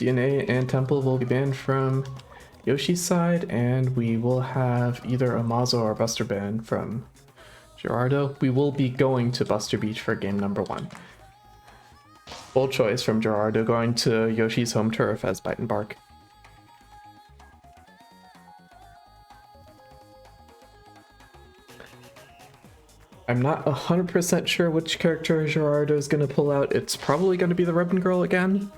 DNA and Temple will be banned from Yoshi's side, and we will have either a Mazo or Buster ban from Gerardo. We will be going to Buster Beach for game number 1. Bold choice from Gerardo, going to Yoshi's home turf as Bite and Bark. I'm not 100% sure which character Gerardo is going to pull out. It's probably going to be the Ribbon Girl again.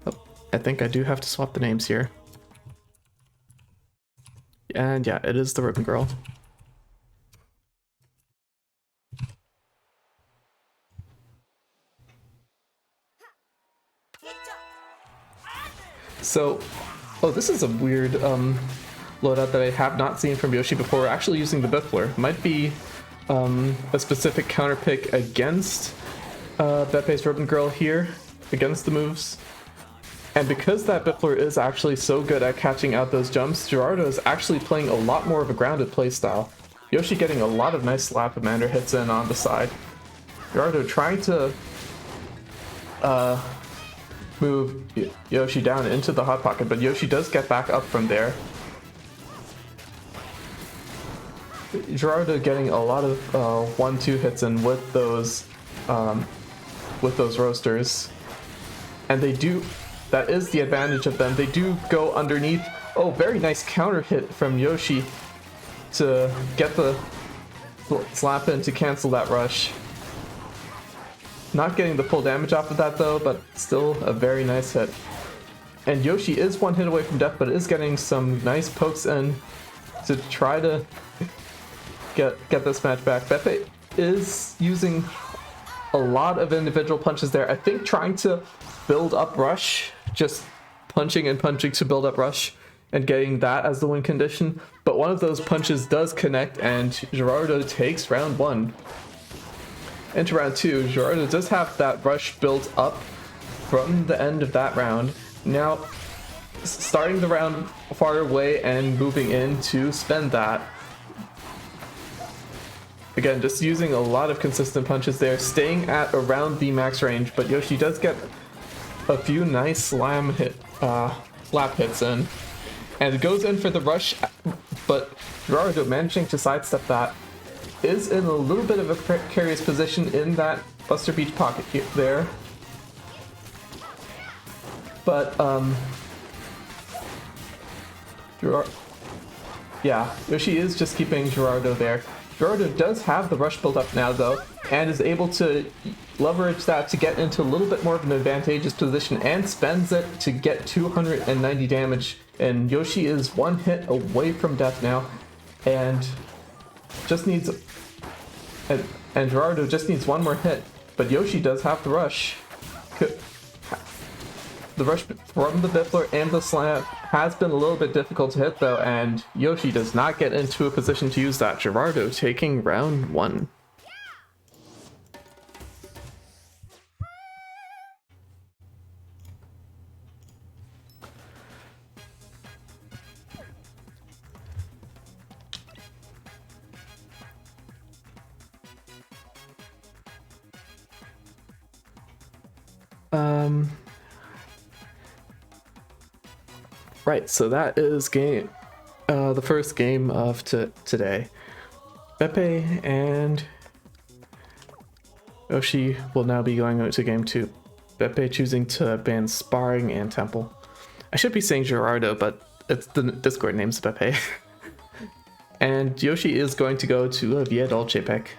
Oh, I think I do have to swap the names here. And yeah, it is the Ribbon Girl. So, oh, this is a weird loadout that I have not seen from Yoshi before. We're actually using the Biffler. Might be a specific counter pick against Bepe's Ribbon Girl here, against the moves. And because that Biffler is actually so good at catching out those jumps, Gerardo is actually playing a lot more of a grounded playstyle. Yoshi getting a lot of nice slap commander hits in on the side. Gerardo trying to move Yoshi down into the Hot Pocket, but Yoshi does get back up from there. Gerardo getting a lot of 1-2 hits in with those roasters, and they do. That is the advantage of them. They do go underneath. Oh, very nice counter hit from Yoshi to get the slap in to cancel that rush. Not getting the full damage off of that though, but still a very nice hit. And Yoshi is 1 hit away from death, but is getting some nice pokes in to try to get this match back. Bepe is using a lot of individual punches there. I think trying to build up rush, just punching and punching to build up rush and getting that as the win condition. But one of those punches does connect, and Gerardo takes round 1. Into round 2, Gerardo does have that rush built up from the end of that round. Now, starting the round far away and moving in to spend that. Again, just using a lot of consistent punches there, staying at around the max range, but Yoshi does get a few nice slap hits in. And it goes in for the rush, but Gerardo managing to sidestep that. Is in a little bit of a precarious position in that Buster Beach pocket there. But, yeah, Yoshi is just keeping Gerardo there. Gerardo does have the rush built up now though, and is able to leverage that to get into a little bit more of an advantageous position, and spends it to get 290 damage. And Yoshi is 1 hit away from death now, and just needs, and Gerardo just needs 1 more hit, but Yoshi does have the rush. The rush from the Biffler and the slam has been a little bit difficult to hit though, and Yoshi does not get into a position to use that. Gerardo taking round 1. Right, so that is the first game of today. Bepe and Yoshi will now be going to game 2. Bepe choosing to ban Sparring and Temple. I should be saying Gerardo, but it's the Discord name's Bepe. And Yoshi is going to go to a Via Dolce pick.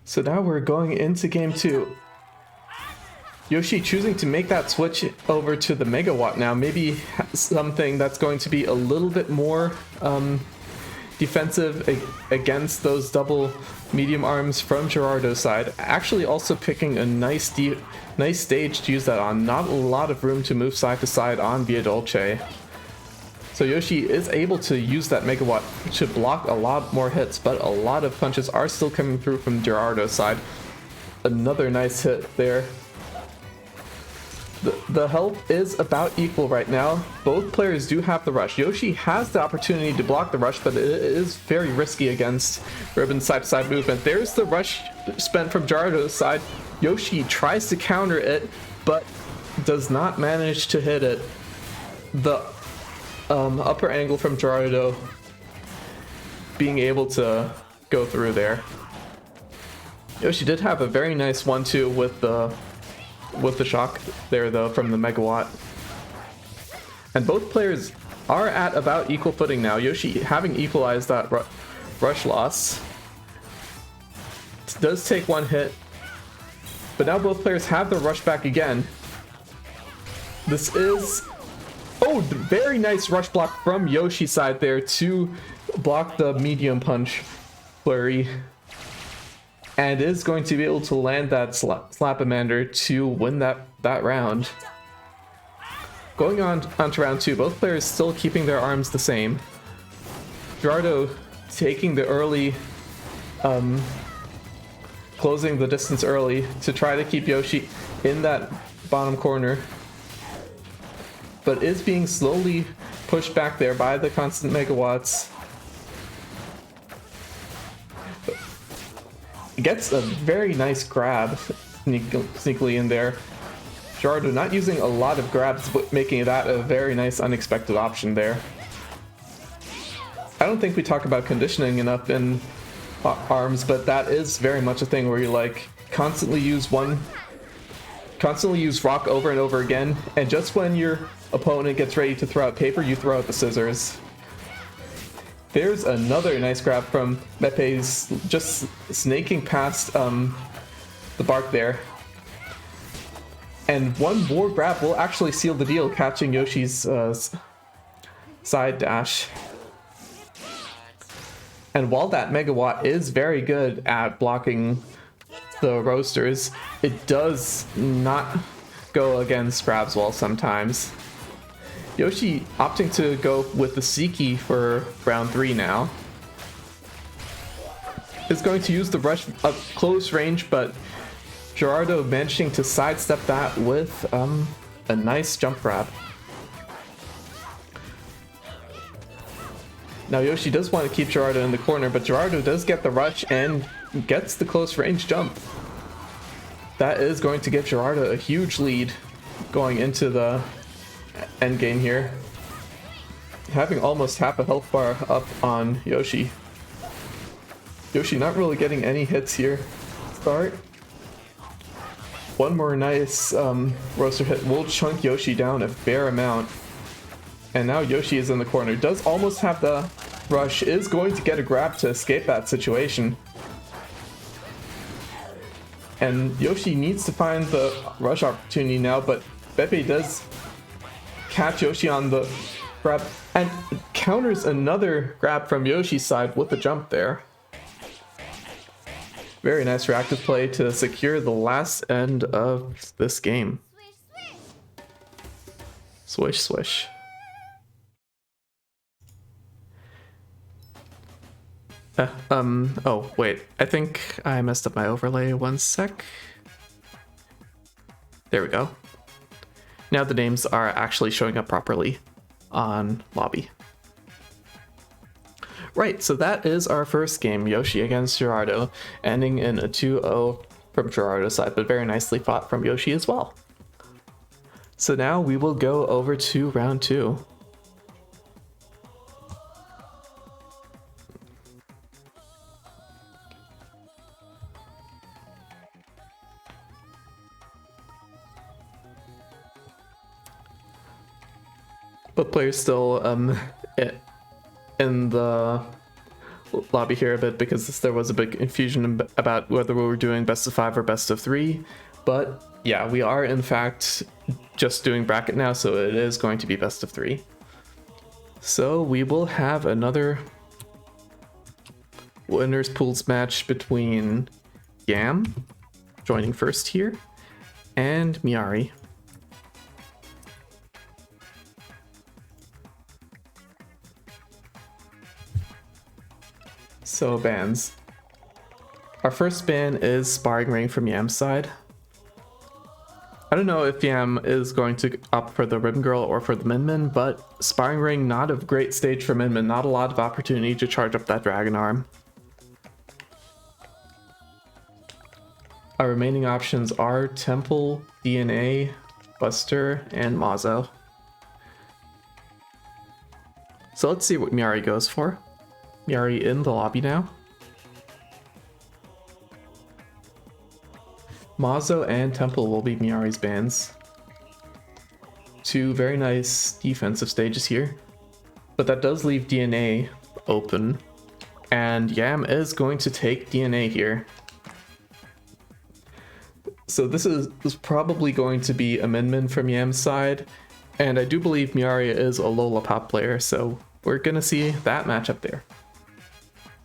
So now we're going into game 2. Yoshi choosing to make that switch over to the Megawatt now, maybe something that's going to be a little bit more defensive against those double medium arms from Gerardo's side. Actually also picking a nice stage to use that on. Not a lot of room to move side to side on Via Dolce. So Yoshi is able to use that Megawatt to block a lot more hits, but a lot of punches are still coming through from Gerardo's side. Another nice hit there. The health is about equal right now. Both players do have the rush. Yoshi has the opportunity to block the rush, but it is very risky against Ribbon's side-to-side movement. There's the rush spent from Gerardo's side. Yoshi tries to counter it, but does not manage to hit it. The upper angle from Gerardo being able to go through there. Yoshi did have a very nice 1-2 with the shock there though from the Megawatt. And both players are at about equal footing now. Yoshi having equalized that rush loss. Does take one hit, but now both players have the rush back again. This is... Oh, very nice rush block from Yoshi's side there to block the medium punch flurry. And is going to be able to land that Slap-O-Mander to win that round. Going on to round 2, both players still keeping their arms the same. Gerardo taking the early, closing the distance early to try to keep Yoshi in that bottom corner. But is being slowly pushed back there by the constant Megawatts. Gets a very nice grab sneakily in there. Gerardo not using a lot of grabs, but making that a very nice unexpected option there. I don't think we talk about conditioning enough in ARMS, but that is very much a thing where you like constantly use rock over and over again, and just when your opponent gets ready to throw out paper, you throw out the scissors. There's another nice grab from Mepe's, just snaking past the bark there. And one more grab will actually seal the deal, catching Yoshi's side dash. And while that Megawatt is very good at blocking the roasters, it does not go against grabs well sometimes. Yoshi opting to go with the Seiki for round 3 now. Is going to use the rush up close range, but Gerardo managing to sidestep that with a nice jump grab. Now Yoshi does want to keep Gerardo in the corner, but Gerardo does get the rush and gets the close range jump. That is going to give Gerardo a huge lead going into the end game here. Having almost half a health bar up on Yoshi. Yoshi not really getting any hits here. Start. One more nice roaster hit will chunk Yoshi down a fair amount. And now Yoshi is in the corner. Does almost have the rush. Is going to get a grab to escape that situation. And Yoshi needs to find the rush opportunity now, but Beppe does catch Yoshi on the grab and counters another grab from Yoshi's side with the jump there. Very nice reactive play to secure the last end of this game. Swish, swish. Oh, wait. I think I messed up my overlay. One sec. There we go. Now the names are actually showing up properly on lobby. Right, so that is our first game, Yoshi against Gerardo, ending in a 2-0 from Gerardo's side, but very nicely fought from Yoshi as well. So now we will go over to round 2. But players still in the lobby here a bit because there was a big confusion about whether we were doing best of 5 or best of 3. But yeah, we are in fact just doing bracket now, so it is going to be best of 3. So we will have another winners pools match between Yam, joining first here, and Miari. So bans. Our first ban is Sparring Ring from Yam's side. I don't know if Yam is going to opt for the Ribbon Girl or for the Min Min, but Sparring Ring, not a great stage for Min Min, not a lot of opportunity to charge up that Dragon Arm. Our remaining options are Temple, DNA, Buster, and Mazo. So let's see what Miari goes for. Miari in the lobby now. Mazo and Temple will be Miari's bans. Two very nice defensive stages here. But that does leave DNA open. And Yam is going to take DNA here. So this is probably going to be a Min Min from Yam's side. And I do believe Miari is a Lollapop player, so we're gonna see that matchup there.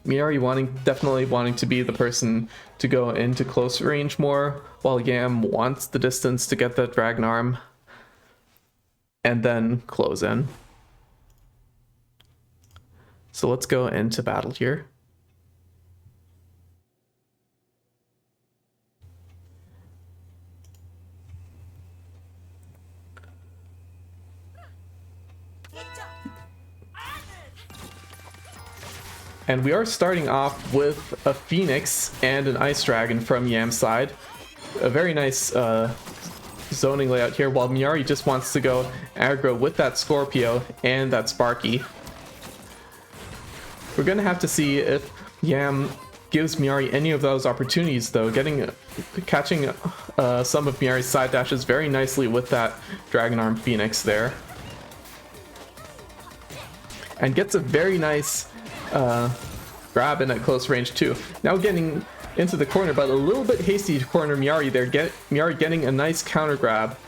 Miari definitely wanting to be the person to go into close range more, while Yam wants the distance to get that Dragon Arm and then close in. So let's go into battle here. And we are starting off with a Phoenix and an Ice Dragon from Yam's side. A very nice zoning layout here, while Miari just wants to go aggro with that Scorpio and that Sparky. We're gonna have to see if Yam gives Miari any of those opportunities though, catching some of Miari's side dashes very nicely with that Dragon Arm Phoenix there. And gets a very nice grab in at close range too. Now getting into the corner, but a little bit hasty to corner Miari there. Miari getting a nice counter grab.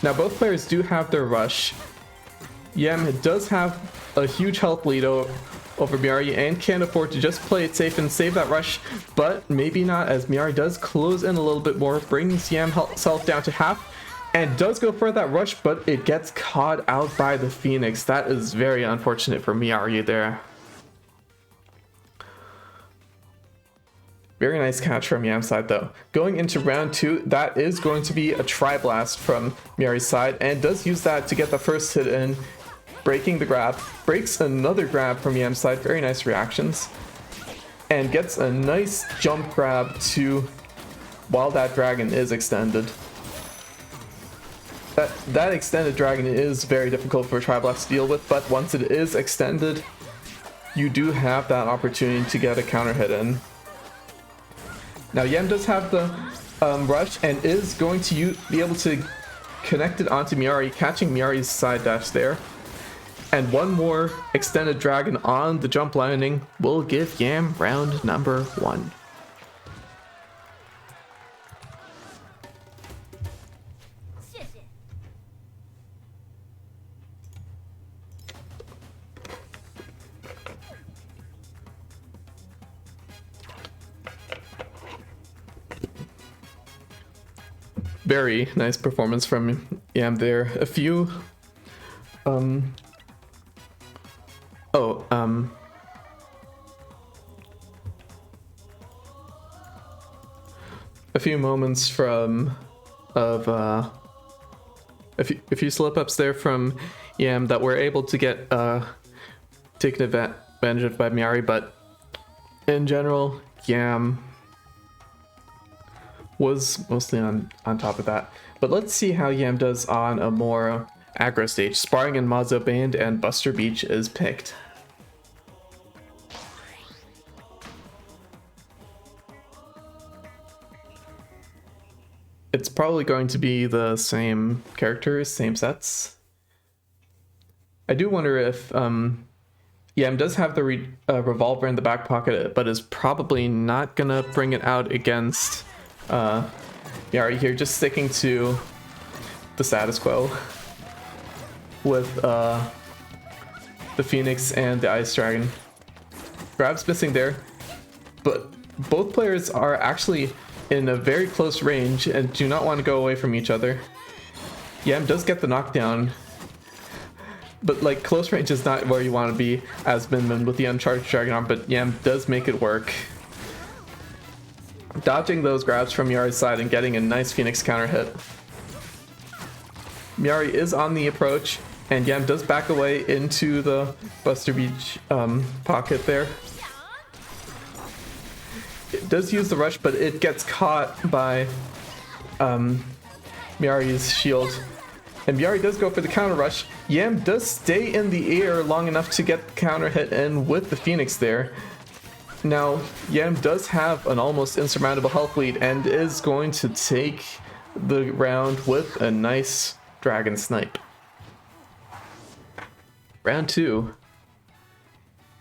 Now both players do have their rush. Yam does have a huge health lead over Miari and can afford to just play it safe and save that rush, but maybe not, as Miari does close in a little bit more, brings Yam health down to half. And does go for that rush, but it gets caught out by the Phoenix. That is very unfortunate for Miari there. Very nice catch from Yam's side though. Going into round 2, that is going to be a Tri-Blast from Miari's side, and does use that to get the first hit in, breaking the grab. Breaks another grab from Yam's side, very nice reactions. And gets a nice jump grab to while that dragon is extended. That extended dragon is very difficult for Tri-Blast to deal with, but once it is extended, you do have that opportunity to get a counter hit in. Now Yam does have the rush and is going to be able to connect it onto Miari, catching Miari's side dash there. And one more extended dragon on the jump landing will give Yam round number 1. Very nice performance from Yam there. A few a few moments of a few slip ups there from Yam that were able to get taken advantage of by Miari, but in general Yam was mostly on top of that. But let's see how Yam does on a more aggro stage. Sparring and Mazo banned and Buster Beach is picked. It's probably going to be the same characters, same sets. I do wonder if Yam does have the revolver in the back pocket, but is probably not gonna bring it out against Miari here, just sticking to the status quo with the Phoenix and the Ice Dragon. Grab's missing there, but both players are actually in a very close range and do not want to go away from each other. Yam does get the knockdown, but like close range is not where you want to be as Min with the uncharged Dragon Arm, but Yam does make it work. Dodging those grabs from Miari's side and getting a nice Phoenix counter hit. Miari is on the approach, and Yam does back away into the Buster Beach pocket there. It does use the rush, but it gets caught by Miari's shield. And Miari does go for the counter rush. Yam does stay in the air long enough to get the counter hit in with the Phoenix there. Now, Yam does have an almost insurmountable health lead and is going to take the round with a nice Dragon Snipe. Round 2.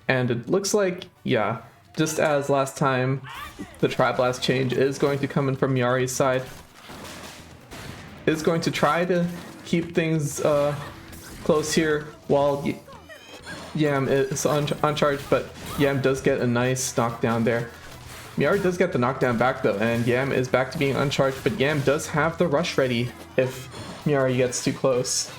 And it looks like, yeah, just as last time, the Tri-Blast change is going to come in from Miari's side. Is going to try to keep things close here while Yam is uncharged, but Yam does get a nice knockdown there. Miari does get the knockdown back though, and Yam is back to being uncharged, but Yam does have the rush ready if Miari gets too close.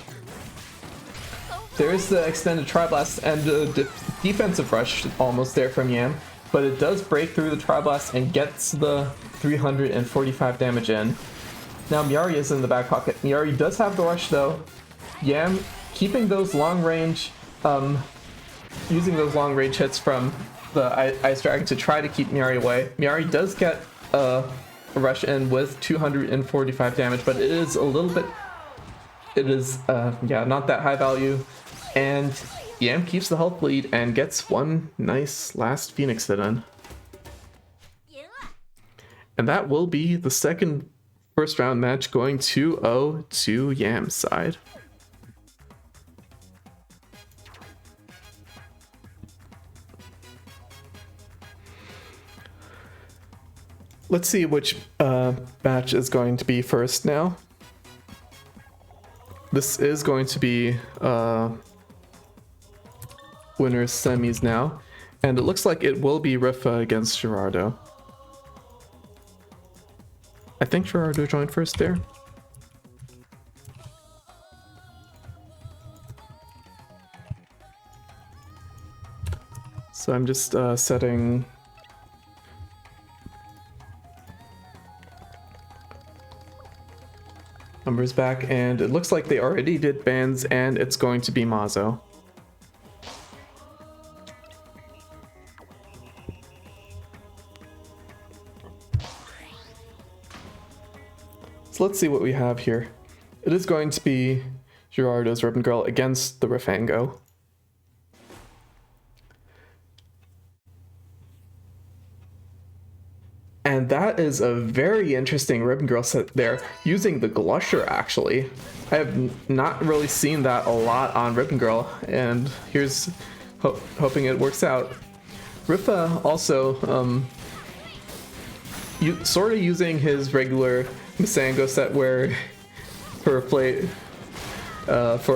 There is the extended Tri-Blast and the defensive rush almost there from Yam, but it does break through the Tri-Blast and gets the 345 damage in. Now Miari is in the back pocket. Miari does have the rush though. Yam keeping those long range, using those long range hits from the Ice Dragon to try to keep Miari away. Miari does get a rush in with 245 damage, but it is a little bit, yeah, not that high value. And Yam keeps the health lead and gets one nice last Phoenix hit in. And that will be the second first round match, going 2-0 to Yam's side. Let's see which match is going to be first now. This is going to be winners semis now, and it looks like it will be Rifa against Gerardo. I think Gerardo joined first there. So I'm just setting numbers back, and it looks like they already did bans, and it's going to be Mazo. So let's see what we have here. It is going to be Gerardo's Ribbon Girl against the Rifango. And that is a very interesting Ribbon Girl set there, using the Glusher actually. I have not really seen that a lot on Ribbon Girl, and here's hoping it works out. Rifa also sort of using his regular Masango set where for a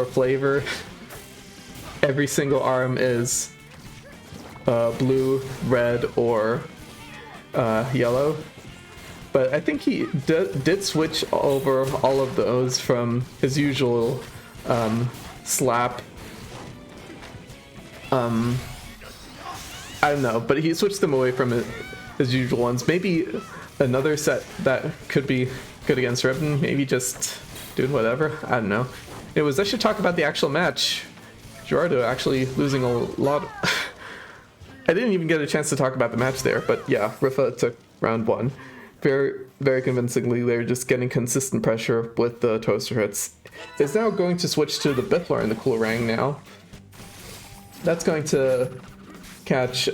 flavor every single arm is blue, red, or yellow, but I think he did switch over all of those from his usual slap. I don't know, but he switched them away from his usual ones. Maybe another set that could be good against Ribbon, maybe just doing whatever, I don't know. Anyways, I should talk about the actual match. Gerardo actually losing a lot. I didn't even get a chance to talk about the match there, but yeah, Rifa took round 1. Very, very convincingly. They're just getting consistent pressure with the toaster hits. It's now going to switch to the Bithlar and the Cool Rang now. That's going to catch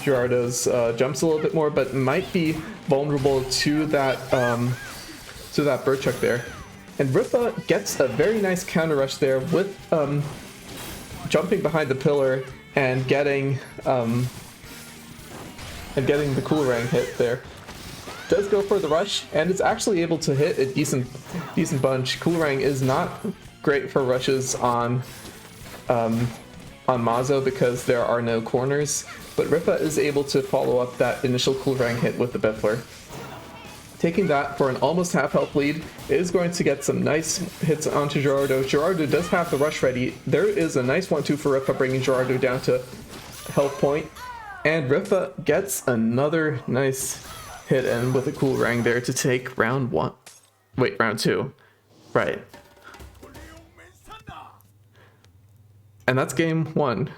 Gerardo's jumps a little bit more, but might be vulnerable to that Birdchuck there. And Rifa gets a very nice counter rush there with jumping behind the pillar and getting the Cool Rang hit there. Does go for the rush and is actually able to hit a decent bunch. Cool Rang is not great for rushes on on Mazo because there are no corners, but Rifa is able to follow up that initial cool rank hit with the Biffler. Taking that for an almost half health lead, it is going to get some nice hits onto Gerardo. Gerardo does have the rush ready. There is a nice 1-2 for Rifa, bringing Gerardo down to health point. And Rifa gets another nice hit in with a cool rang there to take round 1. Wait, round 2. Right. And that's game 1.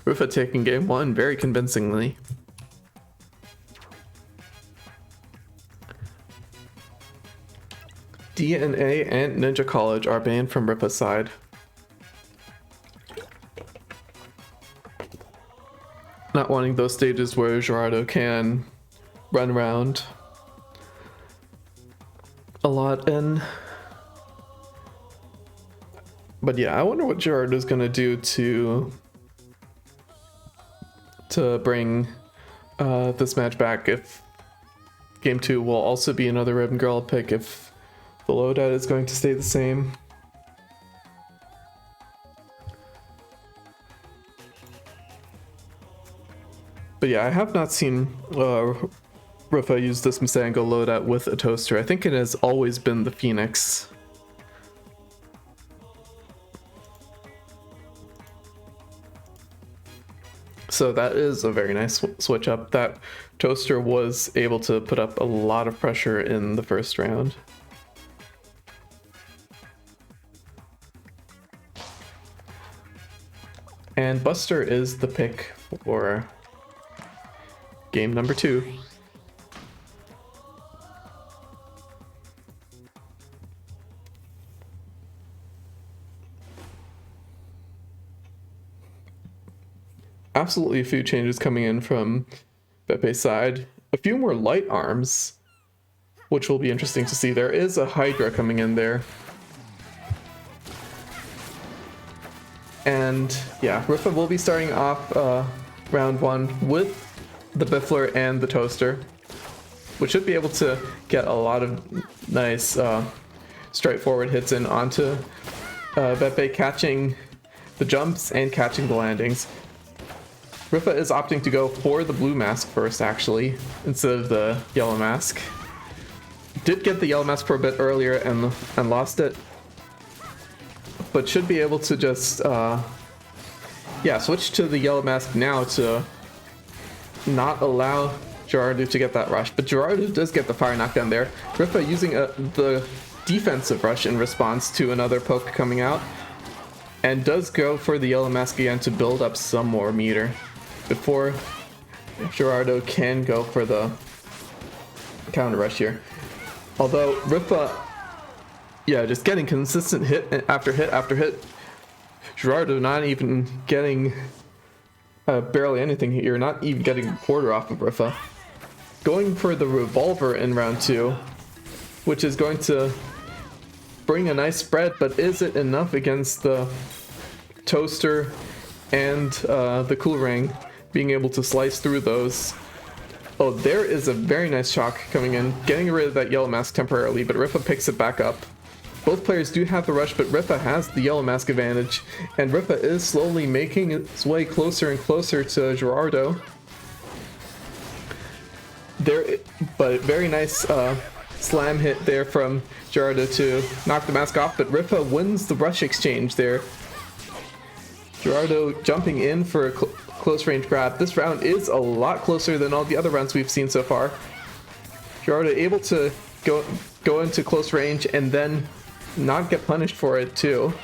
Rifa taking game 1 very convincingly. DNA and Ninja College are banned from Rifa's side. Not wanting those stages where Gerardo can run around a lot in. But yeah, I wonder what Gerardo's gonna do to bring this match back. If game 2 will also be another Ribbon Girl pick, if the loadout is going to stay the same. But yeah, I have not seen Rifa use this Masango loadout with a toaster. I think it has always been the Phoenix. So that is a very nice switch up. That toaster was able to put up a lot of pressure in the first round. And Buster is the pick for game number 2. Absolutely a few changes coming in from Pepe's side. A few more light arms, which will be interesting to see. There is a Hydra coming in there. And yeah, Rifa will be starting off round 1 with the Biffler and the Toaster, which should be able to get a lot of nice straightforward hits in onto Pepe, catching the jumps and catching the landings. Rifa is opting to go for the blue mask first, actually, instead of the yellow mask. Did get the yellow mask for a bit earlier and lost it, but should be able to just switch to the yellow mask now to not allow Gerardo to get that rush. But Gerardo does get the fire knockdown there. Rifa using the defensive rush in response to another poke coming out, and does go for the yellow mask again to build up some more meter before Gerardo can go for the counter rush here. Although Rifa, just getting consistent hit after hit after hit. Gerardo not even getting barely anything here, not even getting a quarter off of Rifa. Going for the revolver in round 2, which is going to bring a nice spread, but is it enough against the Toaster and the Cool Ring being able to slice through those? Oh, there is a very nice shock coming in, getting rid of that yellow mask temporarily, but Rifa picks it back up. Both players do have the rush, but Rifa has the yellow mask advantage, and Rifa is slowly making its way closer and closer to Gerardo. But very nice slam hit there from Gerardo to knock the mask off, but Rifa wins the rush exchange there. Gerardo jumping in for a close range grab. This round is a lot closer than all the other rounds we've seen so far. Gerardo able to go into close range and then not get punished for it too.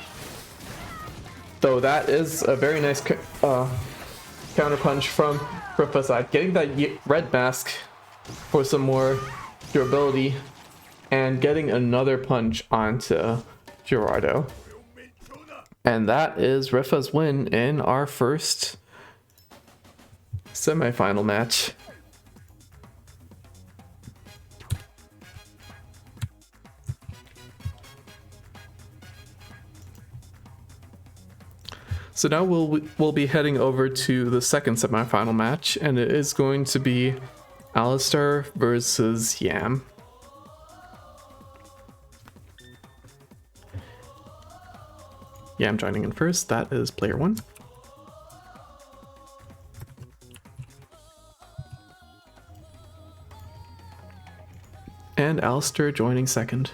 Though that is a very nice counter punch from Rifa's side, getting that red mask for some more durability and getting another punch onto Gerardo. And that is Rifa's win in our first semi-final match. So now we'll be heading over to the second semi-final match, and it is going to be Alistar versus Yam. Yeah, I'm joining in first. That is player 1. And Alistair joining second.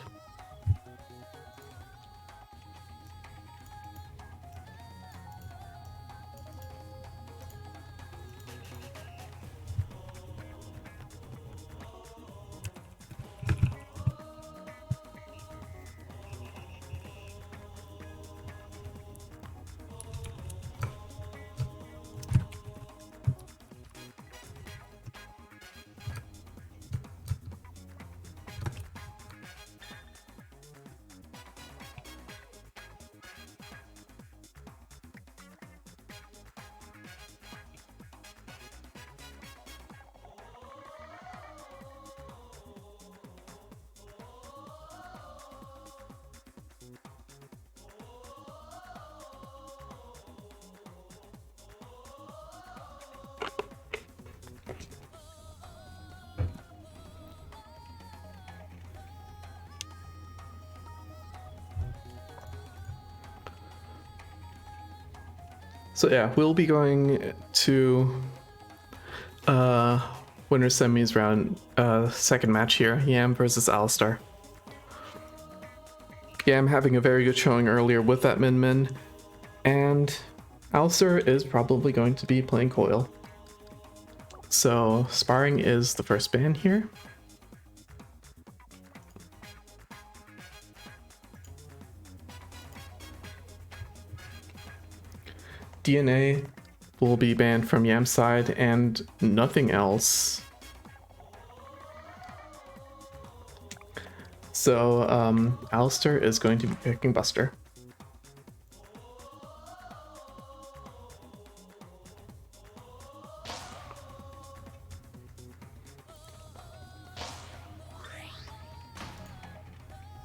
So yeah, we'll be going to winner semis round, second match here, Yam versus Alistar. Yam having a very good showing earlier with that Min, and Alistar is probably going to be playing Coil. So sparring is the first ban here. DNA will be banned from Yam's side and nothing else. So Alistar is going to be picking Buster.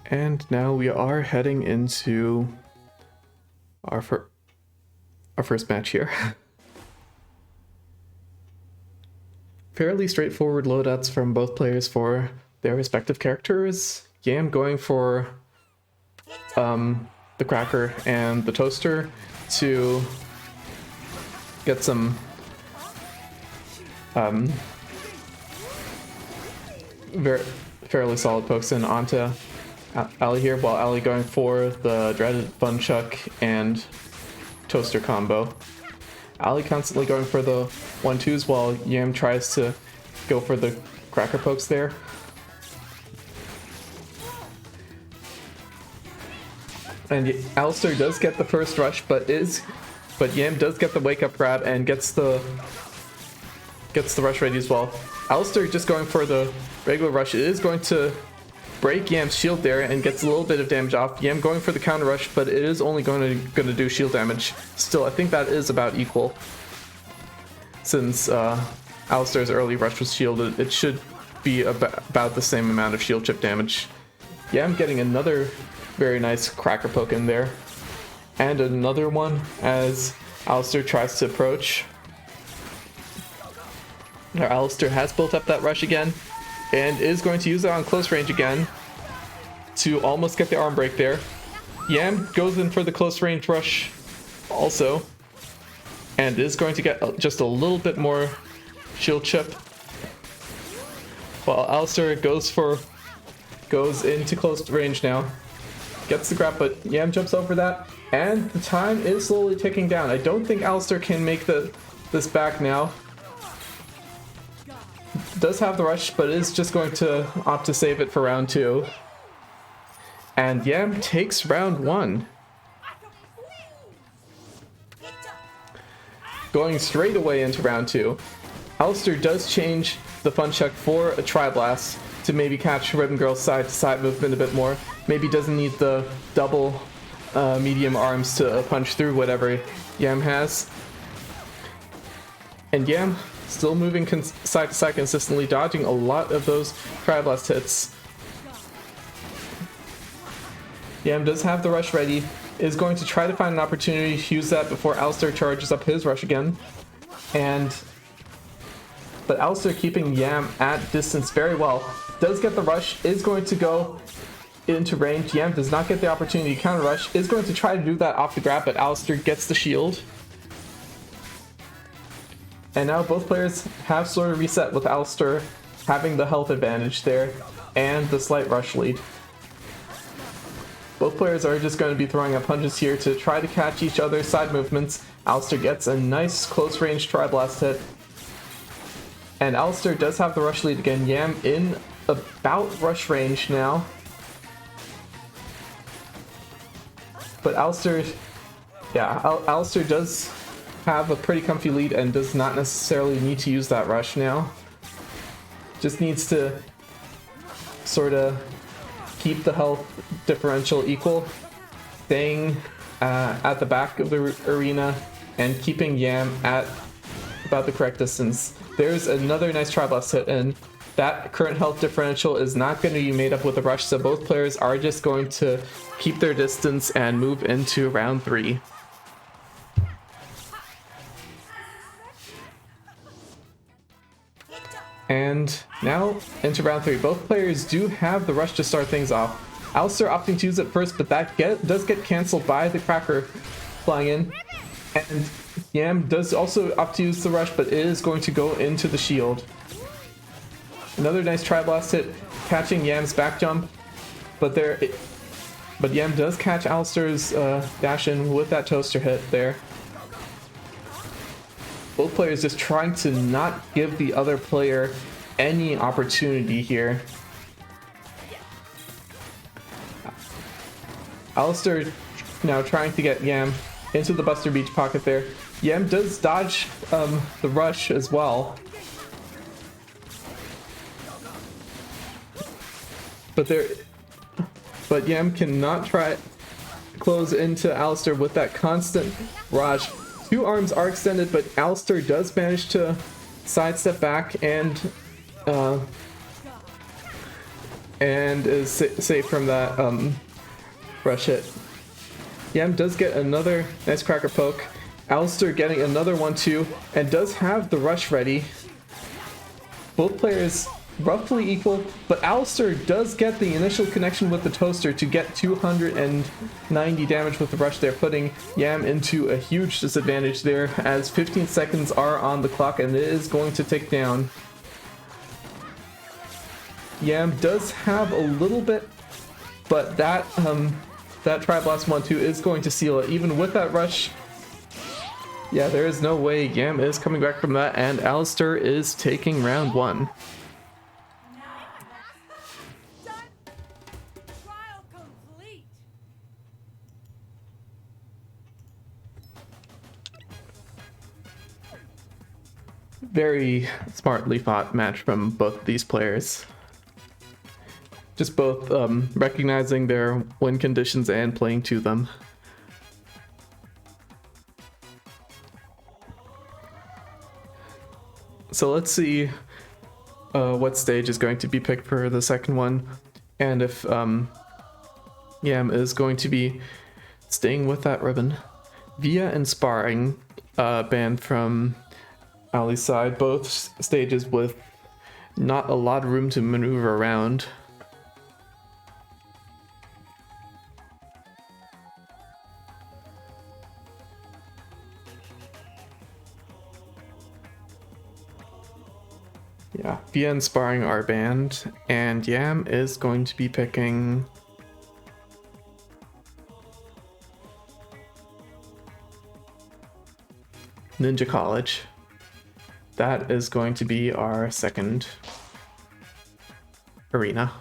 And now we are heading into our first match here. Fairly straightforward loadouts from both players for their respective characters. Yam going for the Cracker and the Toaster to get some fairly solid pokes in onto Ali here, while Ali going for the dreaded Fun Chuck and Toaster combo. Ali constantly going for the 1-2s while Yam tries to go for the Cracker pokes there. And Alistar does get the first rush, but Yam does get the wake up grab and gets the rush ready as well. Alistar just going for the regular rush. It is going to break Yam's shield there and gets a little bit of damage off. Yam going for the counter rush, but it is only going to do shield damage. Still, I think that is about equal. Since Alistar's early rush was shielded, it should be about the same amount of shield chip damage. Yam getting another very nice Cracker poke in there. And another one as Alistar tries to approach. Now Alistar has built up that rush again and is going to use it on close range again to almost get the arm break there. Yam goes in for the close range rush also and is going to get just a little bit more shield chip, while Alistar goes into close range now, gets the grab, but Yam jumps over that and the time is slowly ticking down. I don't think Alistar can make this back now. Does have the rush, but is just going to opt to save it for round 2. And Yam takes round 1. Going straight away into round 2. Alistar does change the Fun Chuck for a Tri-Blast to maybe catch Ribbon Girl's side-to-side movement a bit more. Maybe doesn't need the double medium arms to punch through whatever Yam has. And Yam still moving side to side consistently, dodging a lot of those Tri-Blast hits. Yam does have the rush ready, is going to try to find an opportunity to use that before Alistar charges up his rush again. But Alistar keeping Yam at distance very well. Does get the rush, is going to go into range. Yam does not get the opportunity to counter rush. Is going to try to do that off the grab, but Alistair gets the shield. And now both players have sort of reset, with Alistair having the health advantage there and the slight rush lead. Both players are just going to be throwing up punches here to try to catch each other's side movements. Alistair gets a nice close range Tri-Blast hit. And Alistair does have the rush lead again. Yam in about rush range now. But Alistair does have a pretty comfy lead and does not necessarily need to use that rush now. Just needs to sort of keep the health differential equal, staying at the back of the arena and keeping Yam at about the correct distance. There's another nice Tri-Blast hit, and that current health differential is not going to be made up with a rush, so both players are just going to keep their distance and move into round 3. And now into round 3. Both players do have the rush to start things off. Alistair opting to use it first, but that does get cancelled by the Cracker flying in. And Yam does also opt to use the rush, but it is going to go into the shield. Another nice Tri-Blast hit, catching Yam's back jump. But Yam does catch Alistair's dash in with that toaster hit there. Both players just trying to not give the other player any opportunity here. Alistair now trying to get Yam into the Buster Beach pocket there. Yam does dodge the rush as well. But Yam cannot try close into Alistair with that constant rush. Two arms are extended, but Alistair does manage to sidestep back and is safe from that rush hit. Yam does get another nice Cracker poke. Alistair getting another 1-2 and does have the rush ready. Both players roughly equal, but Alistair does get the initial connection with the toaster to get 290 damage with the rush there, putting Yam into a huge disadvantage there as 15 seconds are on the clock and it is going to tick down. Yam does have a little bit, but that Tri-Blast 1-2 is going to seal it. Even with that rush, yeah, there is no way Yam is coming back from that, and Alistair is taking round 1. Very smartly fought match from both these players. Just both recognizing their win conditions and playing to them. So let's see what stage is going to be picked for the second one, and if Yam is going to be staying with that ribbon. Via and Sparring banned from Ali's side, both stages with not a lot of room to maneuver around. Yeah, Via and Sparring are banned, and Yam is going to be picking Ninja College. That is going to be our second arena.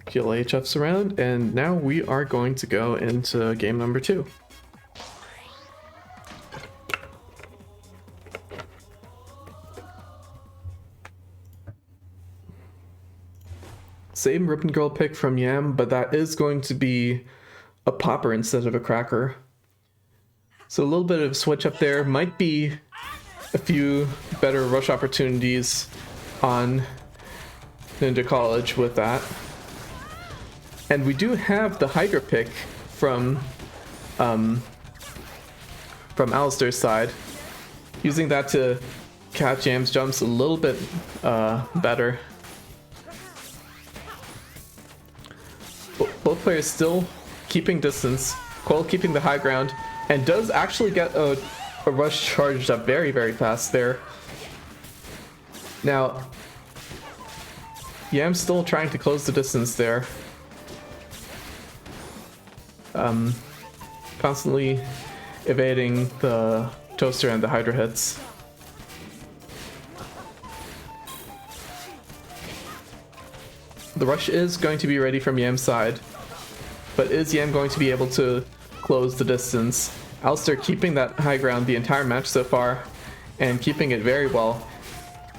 QLHF's around, and now we are going to go into game number 2. Same Ribbon Girl pick from Yam, but that is going to be a popper instead of a cracker. So a little bit of switch up there. Might be a few better rush opportunities on Ninja College with that. And we do have the Hydra pick from Alistair's side. Using that to catch Yam's jumps a little bit better. players still keeping distance. Coil keeping the high ground, and does actually get a rush charged up very, very fast there. Now, Yam's still trying to close the distance there. Constantly evading the toaster and the Hydra hits. The rush is going to be ready from Yam's side, but is Yam going to be able to close the distance? Alistair keeping that high ground the entire match so far, and keeping it very well.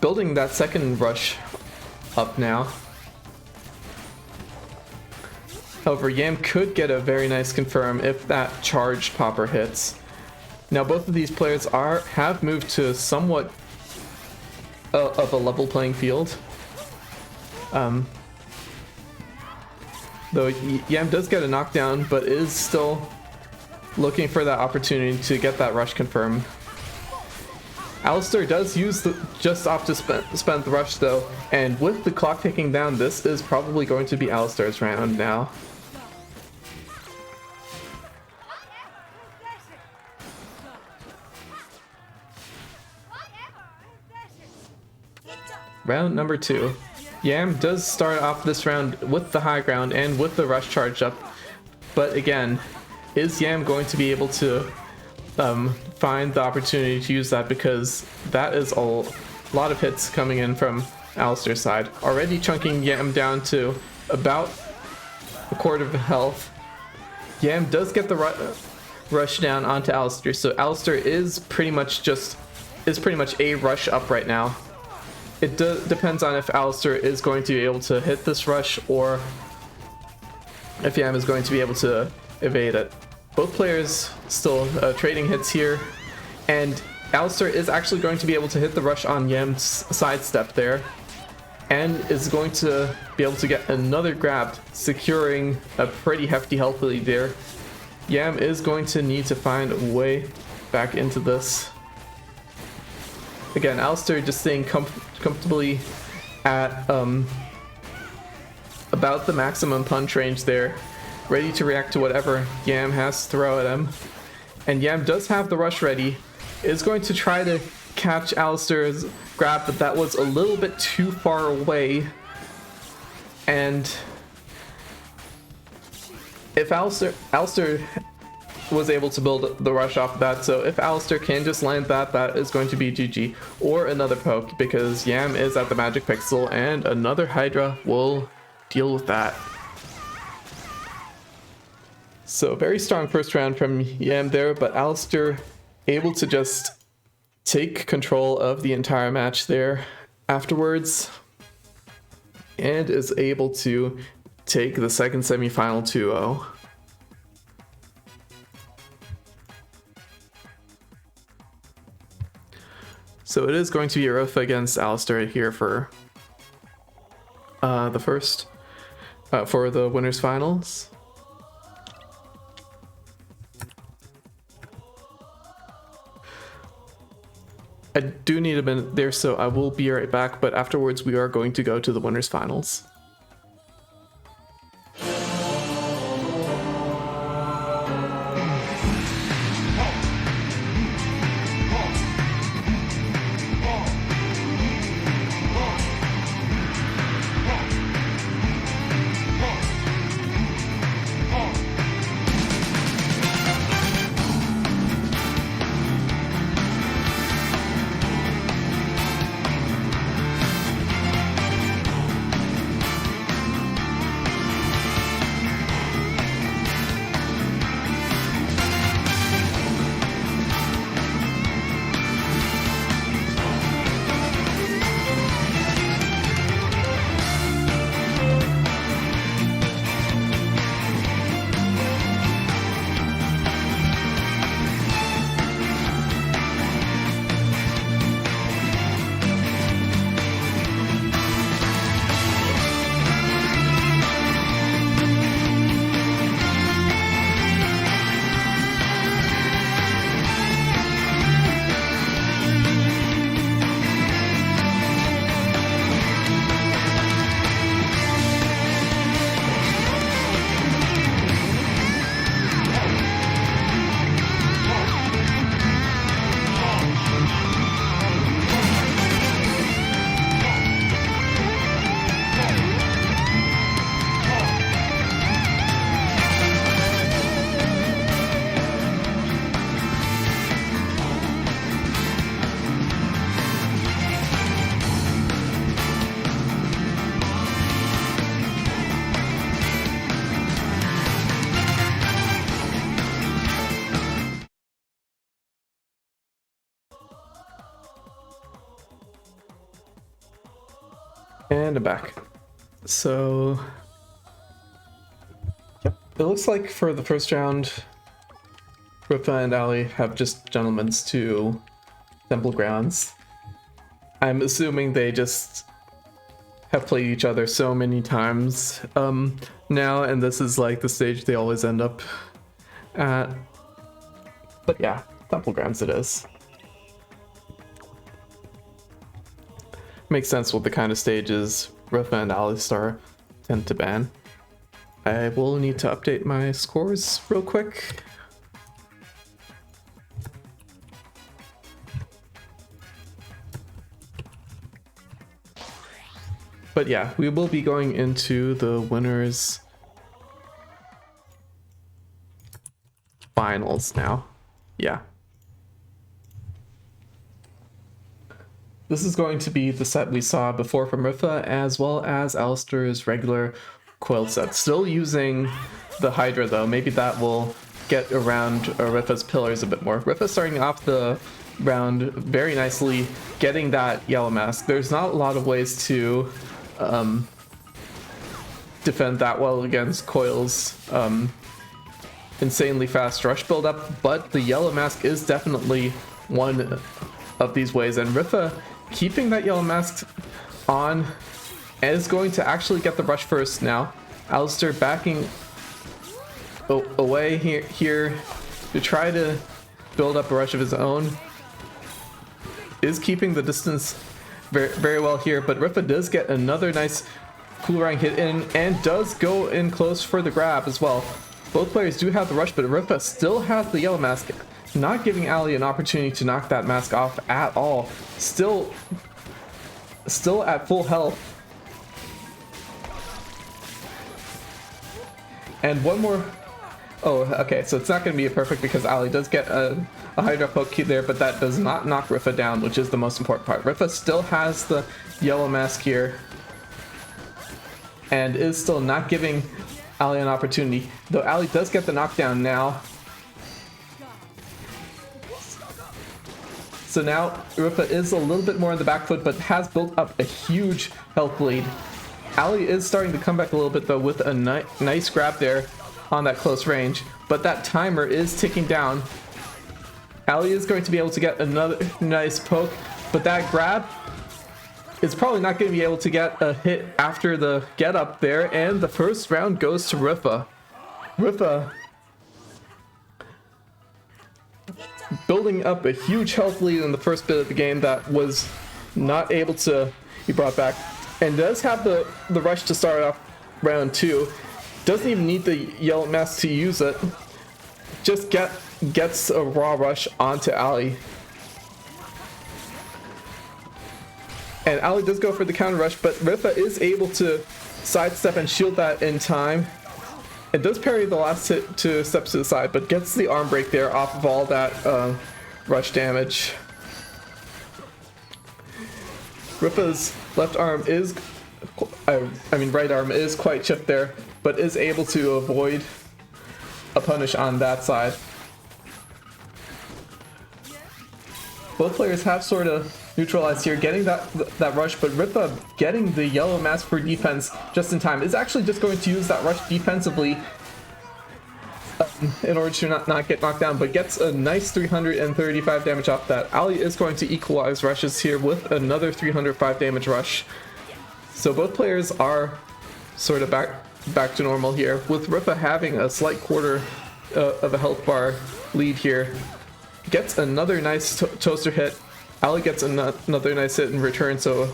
Building that second rush up now. However, Yam could get a very nice confirm if that charged popper hits. Now both of these players have moved to somewhat of a level playing field. Though Yam does get a knockdown, but is still looking for that opportunity to get that rush confirmed. Alistair does use just opt to spend the rush though, and with the clock ticking down, this is probably going to be Alistair's round now. Round number 2. Yam does start off this round with the high ground and with the rush charge up, but again, is Yam going to be able to find the opportunity to use that, because that is a lot of hits coming in from Alistair's side. Already chunking Yam down to about a quarter of health. Yam does get the rush down onto Alistair, so Alistair is pretty much a rush up right now. It depends on if Alistair is going to be able to hit this rush or if Yam is going to be able to evade it. Both players still trading hits here, and Alistair is actually going to be able to hit the rush on Yam's sidestep there, and is going to be able to get another grab, securing a pretty hefty health lead there. Yam is going to need to find a way back into this. Again, Alistair just staying comfortably at about the maximum punch range there, ready to react to whatever Yam has to throw at him. And Yam does have the rush ready, is going to try to catch Alistair's grab, but that was a little bit too far away. And if Alistair was able to build the rush off of that, so if Alistair can just land that is going to be GG, or another poke, because Yam is at the magic pixel and another Hydra will deal with that. So very strong first round from Yam there, but Alistair able to just take control of the entire match there afterwards, and is able to take the second semifinal 2-0. So it is going to be Arofa against Alistair here for the first, for the winners finals. I do need a minute there, so I will be right back, but afterwards we are going to go to the winners finals. And I'm back. So, yep, it looks like for the first round, Rifa and Ali have just gentlemen's to Temple Grounds. I'm assuming they just have played each other so many times now, and this is like the stage they always end up at. But yeah, Temple Grounds it is. Makes sense with the kind of stages Rifa and Alistar tend to ban. I will need to update my scores real quick. But yeah, we will be going into the winners finals now. Yeah. This is going to be the set we saw before from Rifa, as well as Alistar's regular coil set. Still using the Hydra though, maybe that will get around Rifa's pillars a bit more. Rifa starting off the round very nicely, getting that yellow mask. There's not a lot of ways to defend that well against Coil's insanely fast rush buildup, but the yellow mask is definitely one of these ways, and Rifa keeping that yellow mask on is going to actually get the rush first now. Alistar backing away here to try to build up a rush of his own. Is keeping the distance very well here, but Rifa does get another nice Coolerang hit in and does go in close for the grab as well. Both players do have the rush, but Rifa still has the yellow mask, not giving Ali an opportunity to knock that mask off at all. Still at full health. And one more. Oh, okay, so it's not going to be a perfect because Ali does get a Hydra poke there, but that does not knock Rifa down, which is the most important part. Rifa still has the yellow mask here and is still not giving Ali an opportunity, though Ali does get the knockdown now. So now Rifa is a little bit more on the back foot, but has built up a huge health lead. Ali is starting to come back a little bit though with a nice grab there on that close range, but that timer is ticking down. Ali is going to be able to get another nice poke, but that grab is probably not going to be able to get a hit after the get up there, and the first round goes to Rifa. Rifa building up a huge health lead in the first bit of the game that was not able to be brought back, and does have the rush to start off round 2. Doesn't even need the yellow mask to use it. Just gets a raw rush onto Ali. And Ali does go for the counter rush, but Rifa is able to sidestep and shield that in time. It does parry the last hit to steps to the side, but gets the arm break there off of all that rush damage. Rifa's left arm is, right arm is quite chipped there, but is able to avoid a punish on that side. Both players have sort of neutralized here, getting that rush, but Rifa getting the yellow mask for defense just in time. Is actually just going to use that rush defensively in order to not get knocked down, but gets a nice 335 damage off that. Ali is going to equalize rushes here with another 305 damage rush. So both players are sort of back to normal here, with Rifa having a slight quarter of a health bar lead here. Gets another nice toaster hit. Ali gets another nice hit in return, so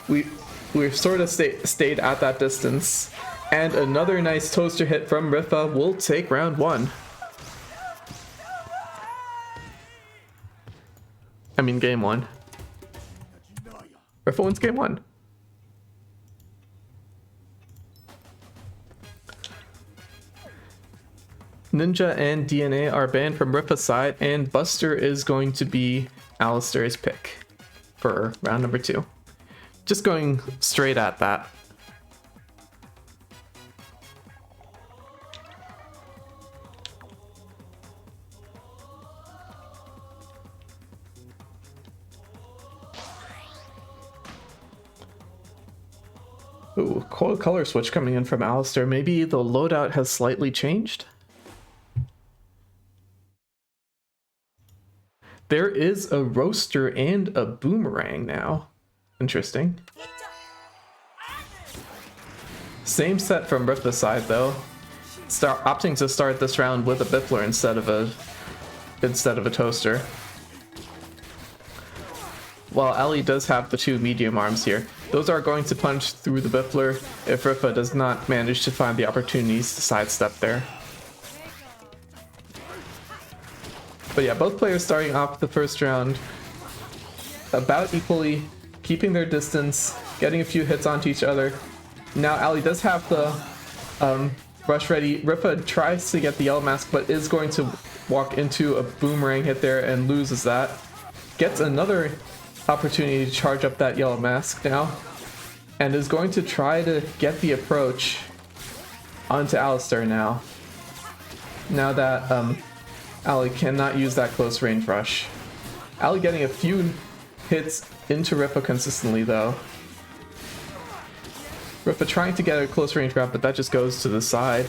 we've sort of stayed at that distance. And another nice toaster hit from Rifa will take round 1. I mean game 1. Rifa wins game 1. Ninja and DNA are banned from Rifa's side, and Buster is going to be Alistar's pick for round number 2. Just going straight at that. Ooh, cool color switch coming in from Alistair. Maybe the loadout has slightly changed? There is a roaster and a boomerang now. Interesting. Same set from Rift's side though. Opting to start this round with a Biffler instead of a toaster. While Ali does have the two medium arms here, those are going to punch through the Biffler if Rifa does not manage to find the opportunities to sidestep there. But yeah, both players starting off the first round about equally, keeping their distance, getting a few hits onto each other. Now Ali does have the rush ready. Rifa tries to get the yellow mask, but is going to walk into a boomerang hit there and loses that. Gets another opportunity to charge up that yellow mask now, and is going to try to get the approach onto Alistair now. Now that Ali cannot use that close range rush. Ali getting a few hits into Rifa consistently though. Rifa trying to get a close range grab, but that just goes to the side.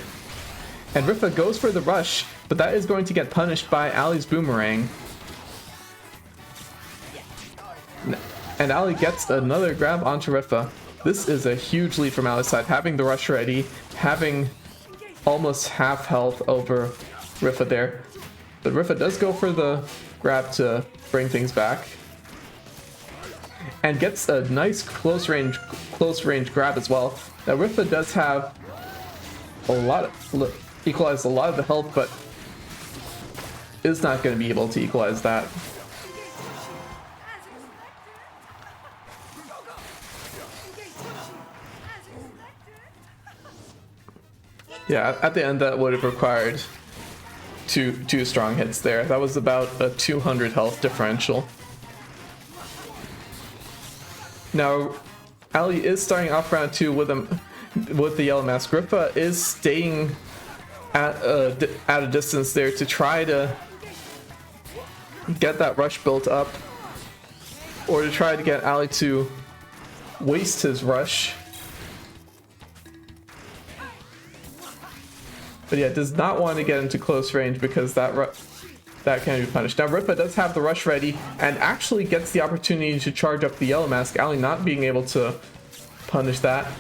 And Rifa goes for the rush, but that is going to get punished by Ali's boomerang. And Ali gets another grab onto Rifa. This is a huge lead from Ali's side, having the rush ready, having almost half health over Rifa there. But Rifa does go for the grab to bring things back. And gets a nice close range grab as well. Now Rifa does have equalized a lot of the health, but is not going to be able to equalize that. Yeah, at the end that would have required two strong hits there. That was about a 200 health differential. Now, Ali is starting off round 2 with the yellow mask. Rifa is staying at a distance there to try to get that rush built up, or to try to get Ali to waste his rush. But yeah, does not want to get into close range because that can be punished. Now Rifa does have the rush ready and actually gets the opportunity to charge up the yellow mask, Ali not being able to punish that.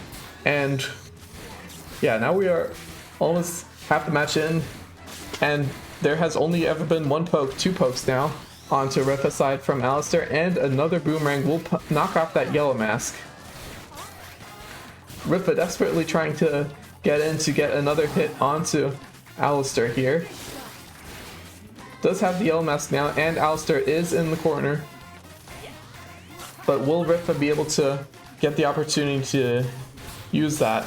And yeah, now we are almost half the match in, and there has only ever been one poke, 2 pokes now onto Rifa's side from Alistair, and another boomerang will knock off that yellow mask. Rifa desperately trying to get in to get another hit onto Alistair here. Does have the yellow mask now, and Alistair is in the corner. But will Rifa be able to get the opportunity to use that?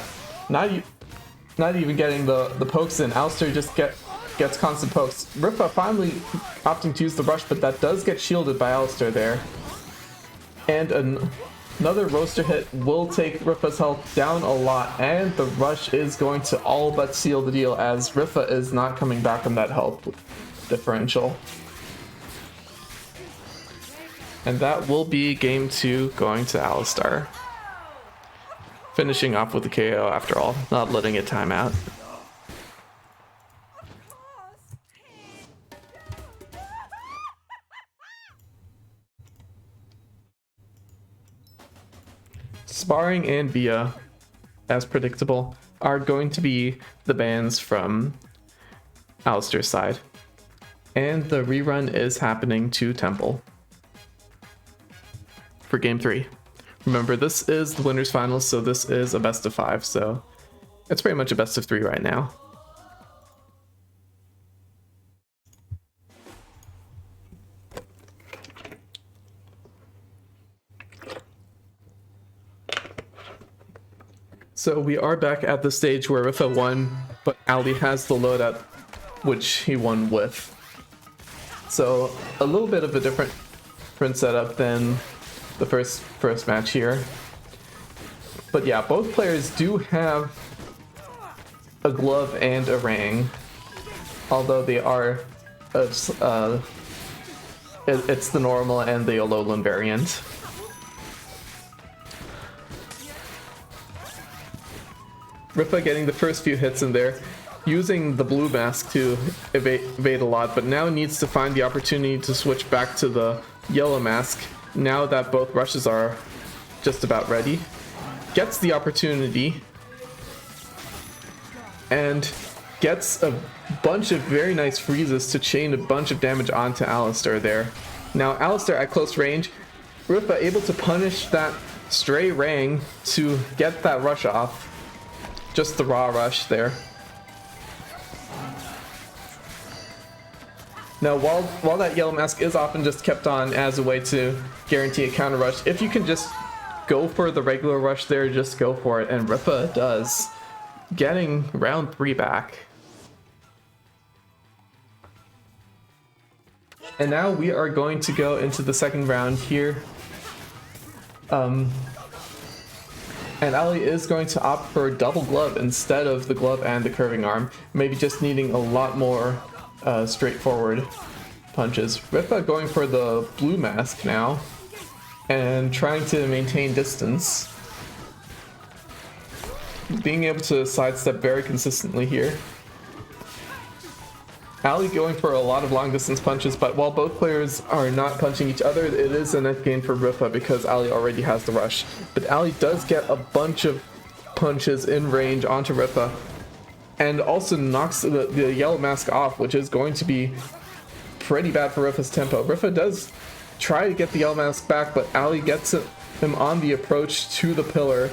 Not even getting the pokes in. Alistair just gets constant pokes. Rifa finally opting to use the rush, but that does get shielded by Alistair there. And another roaster hit will take Rifa's health down a lot, and the rush is going to all but seal the deal as Rifa is not coming back from that health differential. And that will be game 2 going to Alistair. Finishing off with the KO after all, not letting it time out. Sparring and Via, as predictable, are going to be the bans from Alistair's side. And the rerun is happening to Temple for game 3. Remember, this is the winners finals, so this is a best of 5, so it's pretty much a best of 3 right now. So we are back at the stage where Rifa won, but Ali has the loadout, which he won with. So a little bit of a different setup than the first match here. But yeah, both players do have a glove and a ring, although they are it's the normal and the Alolan variant. Rifa getting the first few hits in there, using the blue mask to evade a lot, but now needs to find the opportunity to switch back to the yellow mask now that both rushes are just about ready. Gets the opportunity and gets a bunch of very nice freezes to chain a bunch of damage onto Alistar there. Now Alistar at close range, Rifa able to punish that stray Rang to get that rush off. Just the raw rush there. Now while that yellow mask is often just kept on as a way to guarantee a counter rush, if you can just go for the regular rush there, just go for it, and Rifa does, getting round 3 back. And now we are going to go into the second round here. And Ali is going to opt for double glove instead of the glove and the curving arm, maybe just needing a lot more straightforward punches. Rifa going for the blue mask now and trying to maintain distance, being able to sidestep very consistently here. Ali going for a lot of long distance punches, but while both players are not punching each other, it is a net gain for Rifa because Ali already has the rush. But Ali does get a bunch of punches in range onto Rifa and also knocks the yellow mask off, which is going to be pretty bad for Rifa's tempo. Rifa does try to get the yellow mask back, but Ali gets him on the approach to the pillar.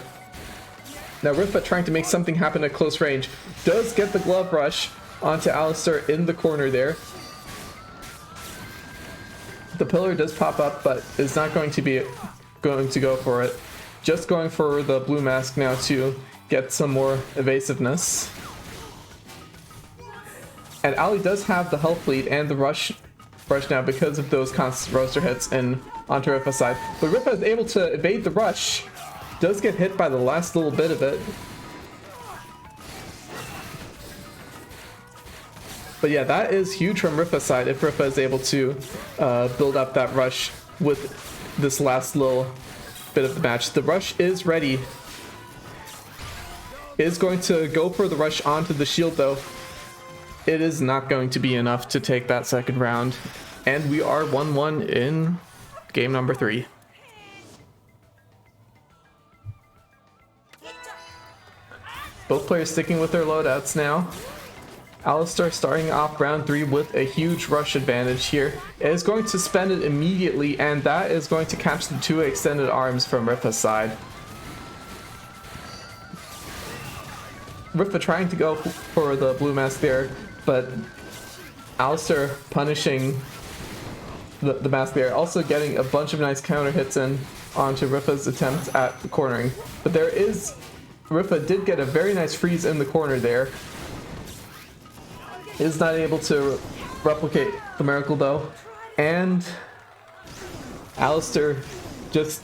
Now Rifa trying to make something happen at close range, does get the glove rush onto Alistar in the corner there. The pillar does pop up, but is not going to go for it. Just going for the blue mask now to get some more evasiveness. And Ali does have the health lead and the rush now because of those constant roaster hits and onto Rifa's side. But Rifa is able to evade the rush. Does get hit by the last little bit of it. But yeah, that is huge from Rifa's side if Rifa is able to build up that rush with this last little bit of the match. The rush is ready. Is going to go for the rush onto the shield though. It is not going to be enough to take that second round. And we are 1-1 in game number 3. Both players sticking with their loadouts now. Alistar starting off round 3 with a huge rush advantage here. It is going to spend it immediately, and that is going to catch the 2 extended arms from Rifa's side. Rifa trying to go for the blue mask there, but Alistar punishing the mask there. Also getting a bunch of nice counter hits in onto Rifa's attempts at the cornering. But there is... Rifa did get a very nice freeze in the corner there. Is not able to replicate the miracle though. And Alistar just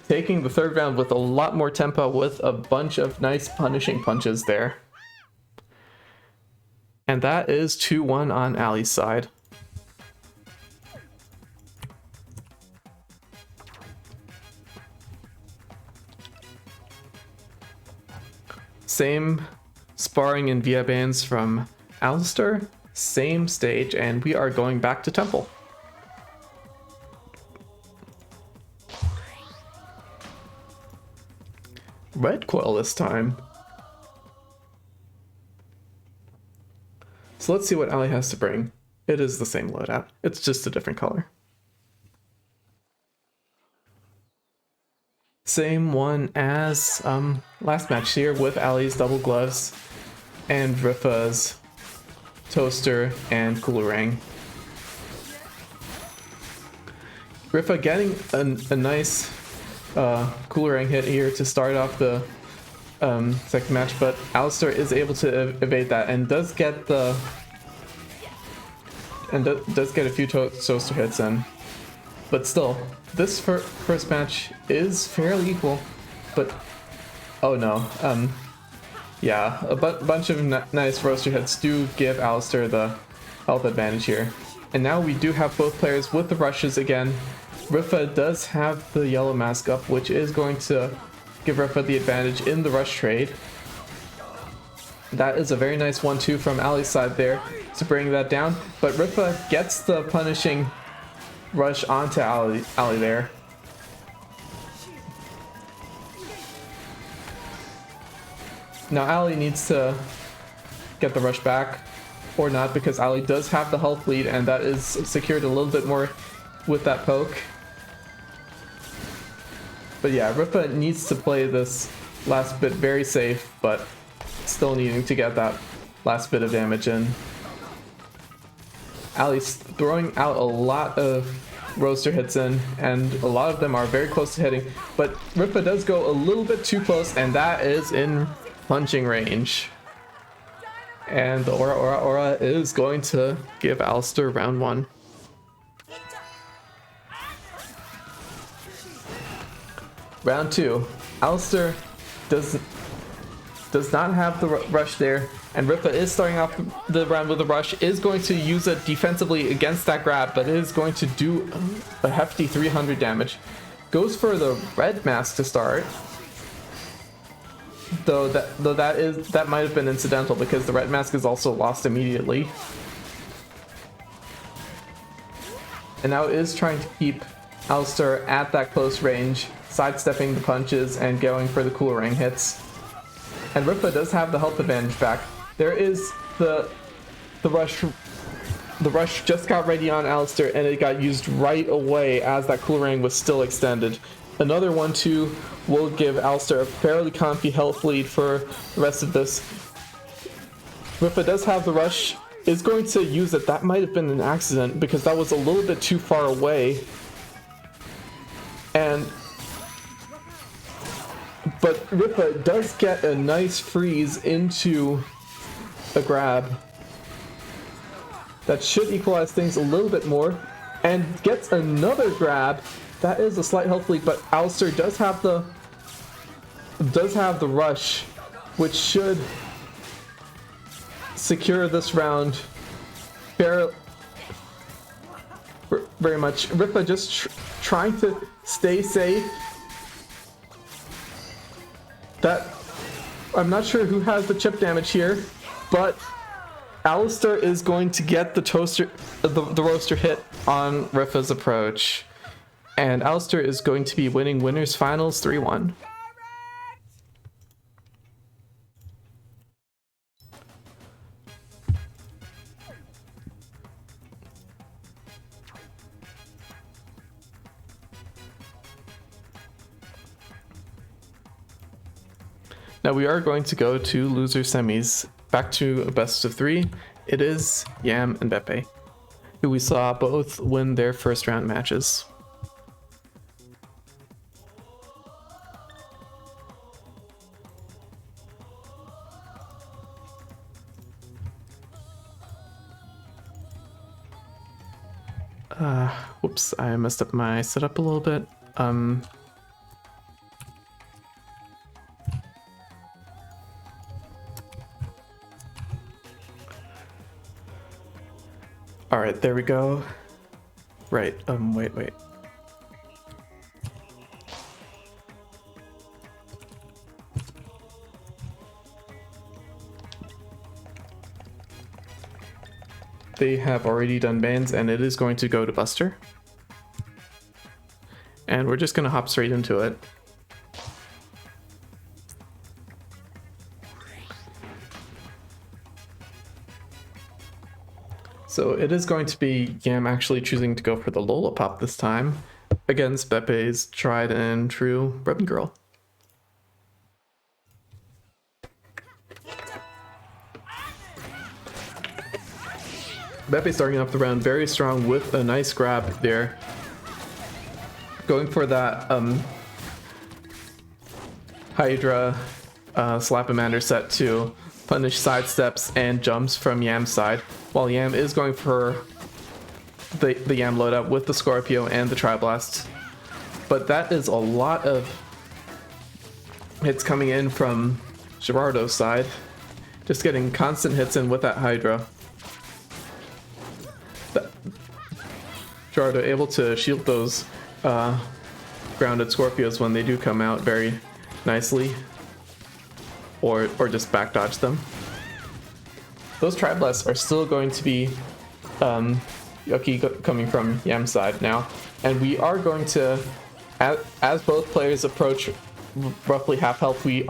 taking the third round with a lot more tempo with a bunch of nice punishing punches there. And that is 2-1 on Ali's side. Same sparring and via bans from Alistar, same stage, and we are going back to Temple. Red coil this time. So let's see what Ali has to bring. It is the same loadout, it's just a different color. Same one as last match here with Ali's double gloves and Rifa's toaster and Coolerang. Rifa getting a nice Coolerang hit here to start off the second match, but Alistar is able to evade that and does get the does get a few toaster hits in. But still, this first match is fairly equal, but oh no, yeah, a bunch of nice roaster hits do give Alistar the health advantage here. And now we do have both players with the rushes again. Rifa does have the yellow mask up, which is going to give Rifa the advantage in the rush trade. That is a very nice 1-2 from Ali's side there to bring that down. But Ripa gets the punishing rush onto Ali there. Now Ali needs to get the rush back, or not, because Ali does have the health lead, and that is secured a little bit more with that poke. But yeah, Ripa needs to play this last bit very safe, but still needing to get that last bit of damage in. Ali's throwing out a lot of roaster hits in, and a lot of them are very close to hitting, but Ripa does go a little bit too close, and that is in punching range. And the Aura is going to give Alistair round 1. Round 2. Alistair does not have the rush there, and Ripa is starting off the round with a rush, is going to use it defensively against that grab, but it is going to do a hefty 300 damage. Goes for the red mask to start, though that might have been incidental because the red mask is also lost immediately. And now is trying to keep Alistair at that close range, sidestepping the punches and going for the coolerang hits. And Ripa does have the health advantage back. There is the rush. The rush just got ready on Alistair, and it got used right away as that coolerang was still extended. Another 1-2 will give Alistair a fairly comfy health lead for the rest of this. Ripa does have the rush, is going to use it. That might have been an accident because that was a little bit too far away. But Ripa does get a nice freeze into a grab. That should equalize things a little bit more. And gets another grab. That is a slight health lead, but Alistair does have the rush, which should secure this round very much. Ripa just trying to stay safe. I'm not sure who has the chip damage here, but Alistair is going to get the roaster hit on Ripa's approach. And Alistair is going to be winning winners finals 3-1. Now we are going to go to loser semis, back to a best of 3. It is Yam and Beppe, who we saw both win their first round matches. Whoops, I messed up my setup a little bit. All right, there we go. Right, wait. They have already done bans, and it is going to go to Buster. And we're just gonna hop straight into it. So it is going to be Yam actually choosing to go for the Lollipop this time against Beppe's tried and true Ribbon Girl. Beppe starting off the round very strong with a nice grab there. Going for that Hydra Slap-O-Mander set to punish sidesteps and jumps from Yam's side, while Yam is going for the Yam loadout with the Scorpio and the Tri-Blast. But that is a lot of hits coming in from Gerardo's side. Just getting constant hits in with that Hydra. Gerardo able to shield those grounded Scorpios when they do come out very nicely, or just back dodge them. those Tri-Blasts are still going to be yucky coming from Yam's side now. And we are going to, as both players approach roughly half health, we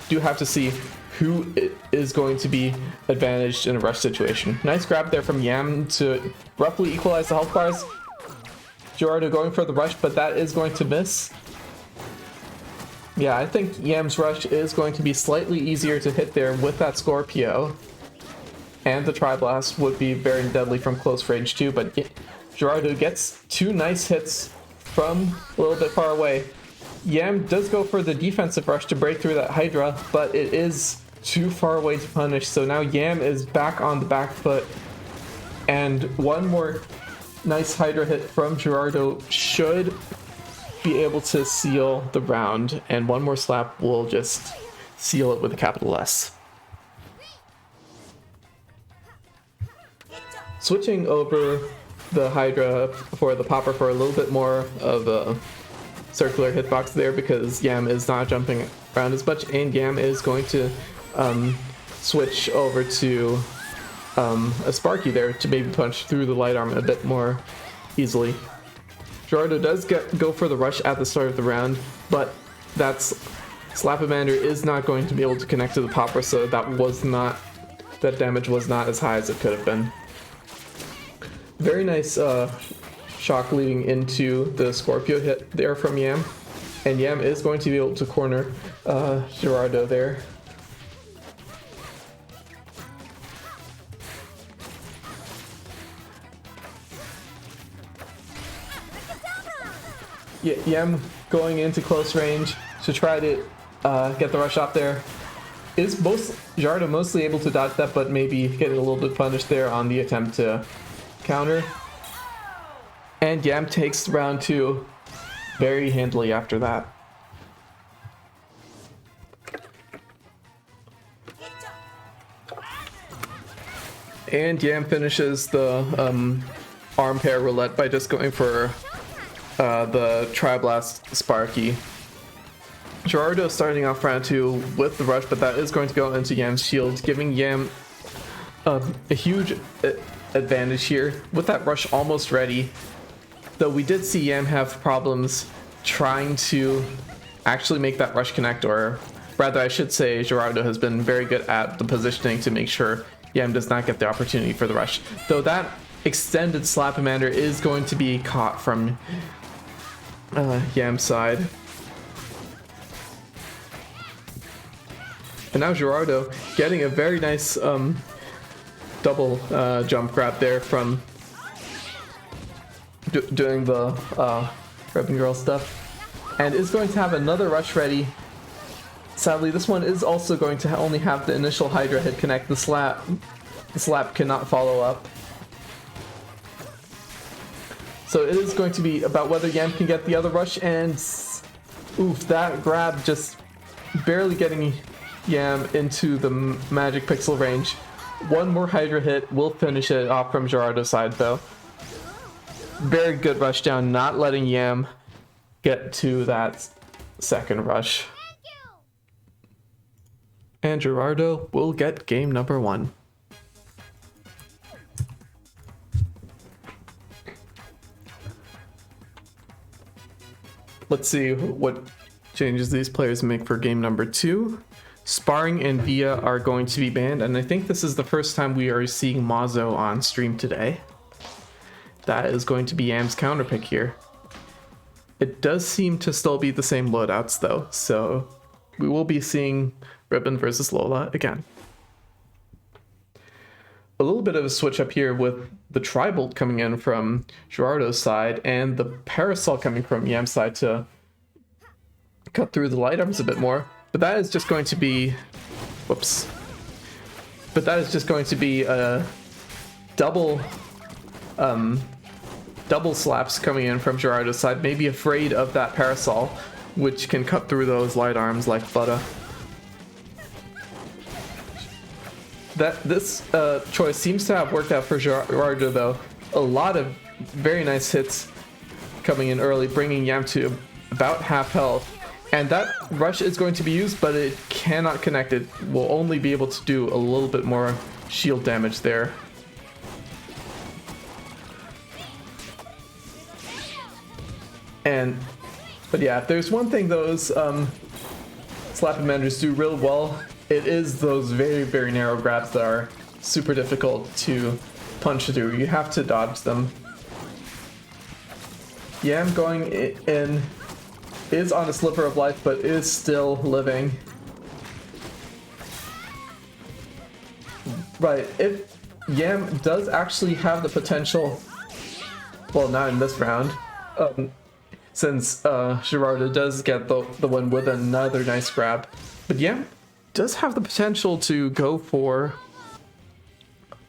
do have to see who is going to be advantaged in a rush situation. Nice grab there from Yam to roughly equalize the health bars. Gerardo going for the rush, but that is going to miss. Yeah, I think Yam's rush is going to be slightly easier to hit there with that Scorpio. And the Tri-Blast would be very deadly from close range too, but Gerardo gets 2 nice hits from a little bit far away. Yam does go for the defensive rush to break through that Hydra, but it is too far away to punish, so now Yam is back on the back foot. And one more nice Hydra hit from Gerardo should be able to seal the round, and one more slap will just seal it with a capital S. Switching over the Hydra for the Popper for a little bit more of a circular hitbox there, because Yam is not jumping around as much, and Yam is going to switch over to a Sparky there to maybe punch through the light arm a bit more easily. Gerardo does go for the rush at the start of the round, but Slapamander is not going to be able to connect to the Popper, so that damage was not as high as it could have been. Very nice shock leading into the Scorpio hit there from Yam, and Yam is going to be able to corner Gerardo there. Yam going into close range to try to get the rush off there. Gerardo mostly able to dodge that, but maybe getting a little bit punished there on the attempt to counter. And Yam takes round 2 very handily after that. And Yam finishes the arm pair roulette by just going for the Tri-Blast Sparky. Gerardo starting off round 2 with the rush, but that is going to go into Yam's shield, giving Yam a huge advantage here with that rush almost ready. Though we did see Yam have problems trying to actually make that rush connect, or rather I should say Gerardo has been very good at the positioning to make sure Yam does not get the opportunity for the rush. Though that extended Slapamander is going to be caught from Yam's side. And now Gerardo getting a very nice double jump grab there from doing the Ribbon Girl stuff, and is going to have another rush ready. Sadly, this one is also going to only have the initial Hydra hit connect. The slap cannot follow up. So it is going to be about whether Yam can get the other rush, and oof, that grab just barely getting Yam into the magic pixel range. One more Hydra hit will finish it off from Gerardo's side though. Very good rush down, not letting Yam get to that second rush. And Gerardo will get game number 1. Let's see what changes these players make for game number 2. Sparring and Via are going to be banned, and I think this is the first time we are seeing Mazo on stream today. That is going to be Yam's counter pick here. It does seem to still be the same loadouts though, so we will be seeing Ribbon versus Lola again. A little bit of a switch up here with the Tri-Bolt coming in from Gerardo's side and the Parasol coming from Yam's side to cut through the light arms a bit more. But that is just going to be... whoops. But that is just going to be a double slaps coming in from Gerardo's side, maybe afraid of that Parasol, which can cut through those light arms like butter. This choice seems to have worked out for Gerardo though. A lot of very nice hits coming in early, bringing Yam to about half health. And that rush is going to be used, but it cannot connect. It will only be able to do a little bit more shield damage there. But yeah, if there's one thing those slap commanders do real well, it is those very, very narrow grabs that are super difficult to punch through. You have to dodge them. Yam going in is on a sliver of life, but is still living. Right, if Yam does actually have the potential, well, not in this round, since Gerardo does get the win with another nice grab, but Yam does have the potential to go for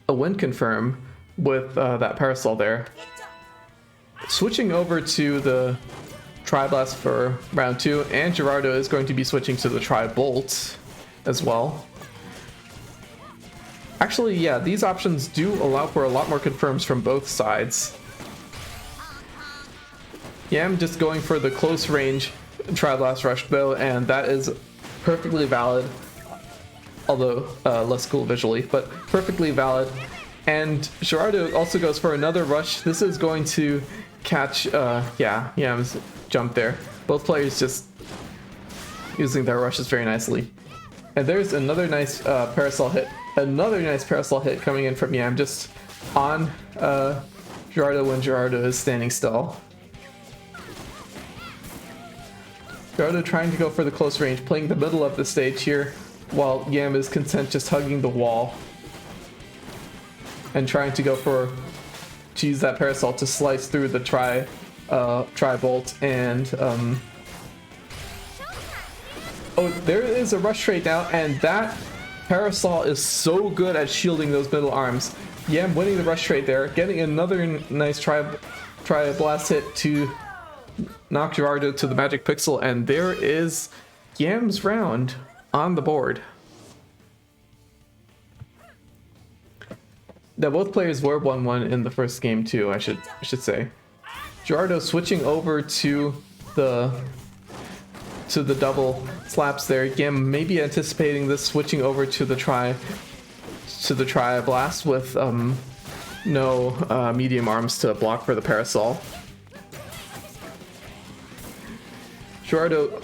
a win confirm with that parasol there. Switching over to the Tri-Blast for round 2, and Gerardo is going to be switching to the Tri-Bolt as well. Actually, yeah, these options do allow for a lot more confirms from both sides. Yeah, I'm just going for the close range Tri-Blast Rush though, and that is perfectly valid, although less cool visually, but perfectly valid. And Gerardo also goes for another rush. This is going to catch, Yam's jump there. Both players just using their rushes very nicely. And there's another nice parasol hit. Another nice parasol hit coming in from Yam just on Gerardo when Gerardo is standing still. Gerardo trying to go for the close range, playing the middle of the stage here, while Yam is content just hugging the wall. And trying to go for, to use that parasol to slice through the tri-bolt and, oh, there is a rush trade now, and that parasol is so good at shielding those middle arms. Yam winning the rush trade there, getting another nice tri-blast hit to knock Gerardo to the magic pixel, and there is Yam's round on the board. Now both players were 1-1 in the first game too, I should say. Gerardo switching over to the double slaps there. Yam maybe anticipating this, switching over to the tri-blast with no medium arms to block for the parasol. Gerardo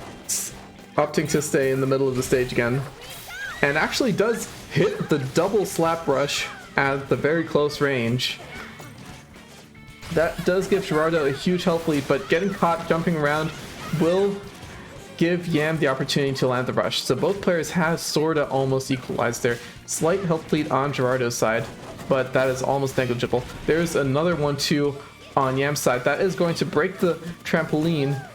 opting to stay in the middle of the stage again, and actually does hit the double slap rush at the very close range. That does give Gerardo a huge health lead, but getting caught jumping around will give Yam the opportunity to land the rush. So both players have sorta almost equalized their slight health lead on Gerardo's side, but that is almost negligible. There's another one too on Yam's side. That is going to break the trampoline.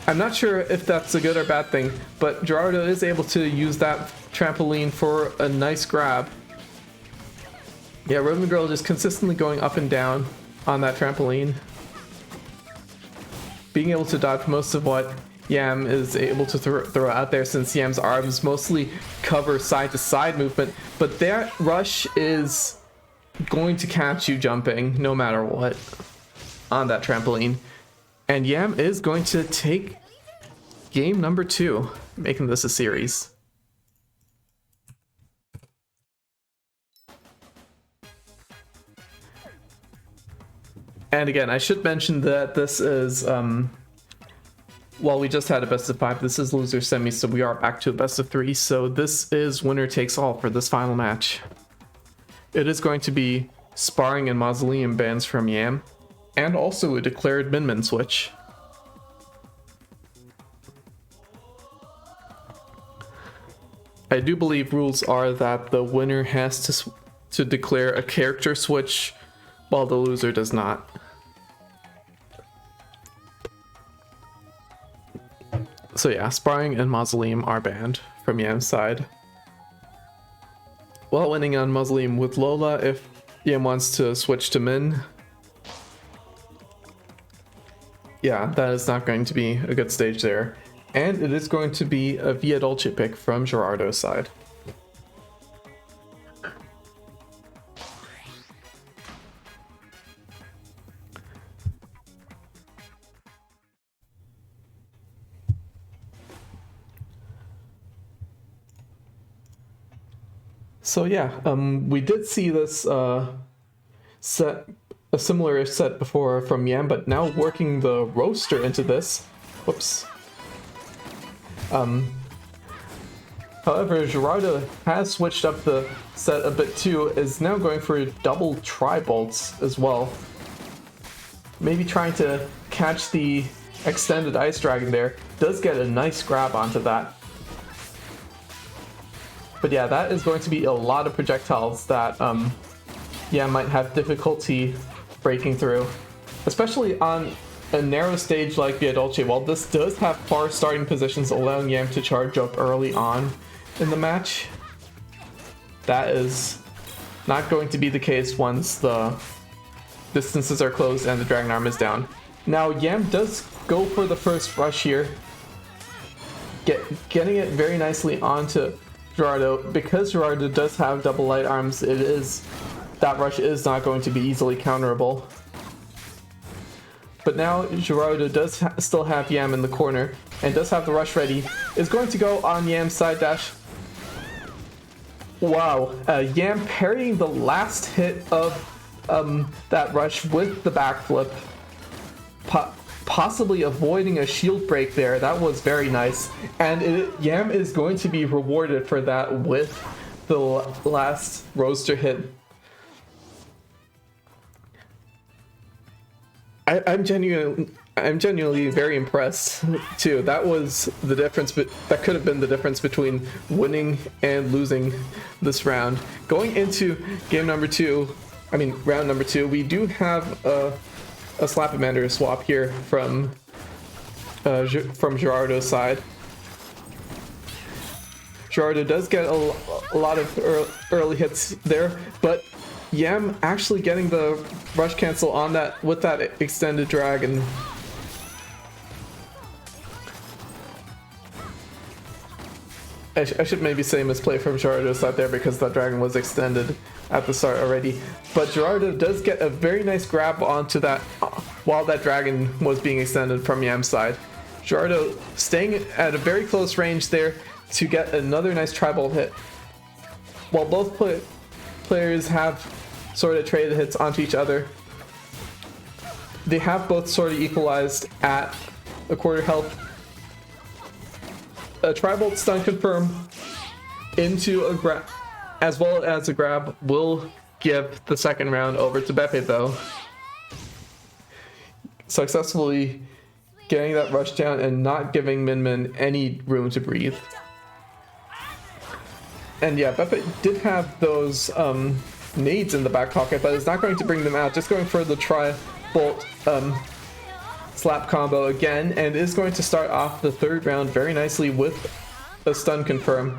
I'm not sure if that's a good or bad thing, but Gerardo is able to use that trampoline for a nice grab. Yeah, Roman Girl just consistently going up and down on that trampoline. Being able to dodge most of what Yam is able to throw out there, since Yam's arms mostly cover side to side movement, but that rush is going to catch you jumping no matter what on that trampoline. And Yam is going to take game number 2, making this a series. And again, I should mention that this is, while we just had a best of 5, this is loser semi, so we are back to a best of 3, so this is winner takes all for this final match. It is going to be sparring and mausoleum bans from Yam, and also a declared min-min switch. I do believe rules are that the winner has to declare a character switch, while the loser does not. So yeah, sparring and mausoleum are banned from Yam's side. While winning on mausoleum with Lola if Yam wants to switch to Min. Yeah, that is not going to be a good stage there. And it is going to be a Via Dolce pick from Gerardo's side. So yeah, we did see this set, a similar set before from Yam, but now working the roaster into this. Whoops. However, Gerardo has switched up the set a bit too, is now going for double tri-bolts as well. Maybe trying to catch the extended Ice Dragon there. Does get a nice grab onto that. But yeah, that is going to be a lot of projectiles that yeah, might have difficulty breaking through. Especially on a narrow stage like Via Dolce. While this does have far starting positions allowing Yam to charge up early on in the match, that is not going to be the case once the distances are closed and the Dragon Arm is down. Now Yam does go for the first rush here, getting it very nicely onto Gerardo. Because Gerardo does have double light arms, that rush is not going to be easily counterable. But now Gerardo does still have Yam in the corner and does have the rush ready. Is going to go on Yam's side dash. Wow, Yam parrying the last hit of that rush with the backflip. Possibly avoiding a shield break there. That was very nice. And Yam is going to be rewarded for that with the last roaster hit. I'm genuinely very impressed too. That was the difference, but that could have been the difference between winning and losing this round. Going into round number two, we do have a Slap-O-Mander swap here from Gerardo's side. Gerardo does get a lot of early hits there, but Yam actually getting the rush cancel on that with that extended dragon. I should maybe say misplay from Gerardo's side there because that dragon was extended at the start already. But Gerardo does get a very nice grab onto that while that dragon was being extended from Yam's side. Gerardo staying at a very close range there to get another nice tri-bolt hit. While both players have sort of traded hits onto each other, they have both sort of equalized at a quarter health. A tri-bolt stun confirm into a grab, as well as a grab, will give the second round over to Beppe though. Successfully getting that rush down and not giving Min Min any room to breathe. And yeah, Beppe did have those nades in the back pocket, but is not going to bring them out, just going for the tri-bolt slap combo again, and is going to start off the third round very nicely with a stun confirm,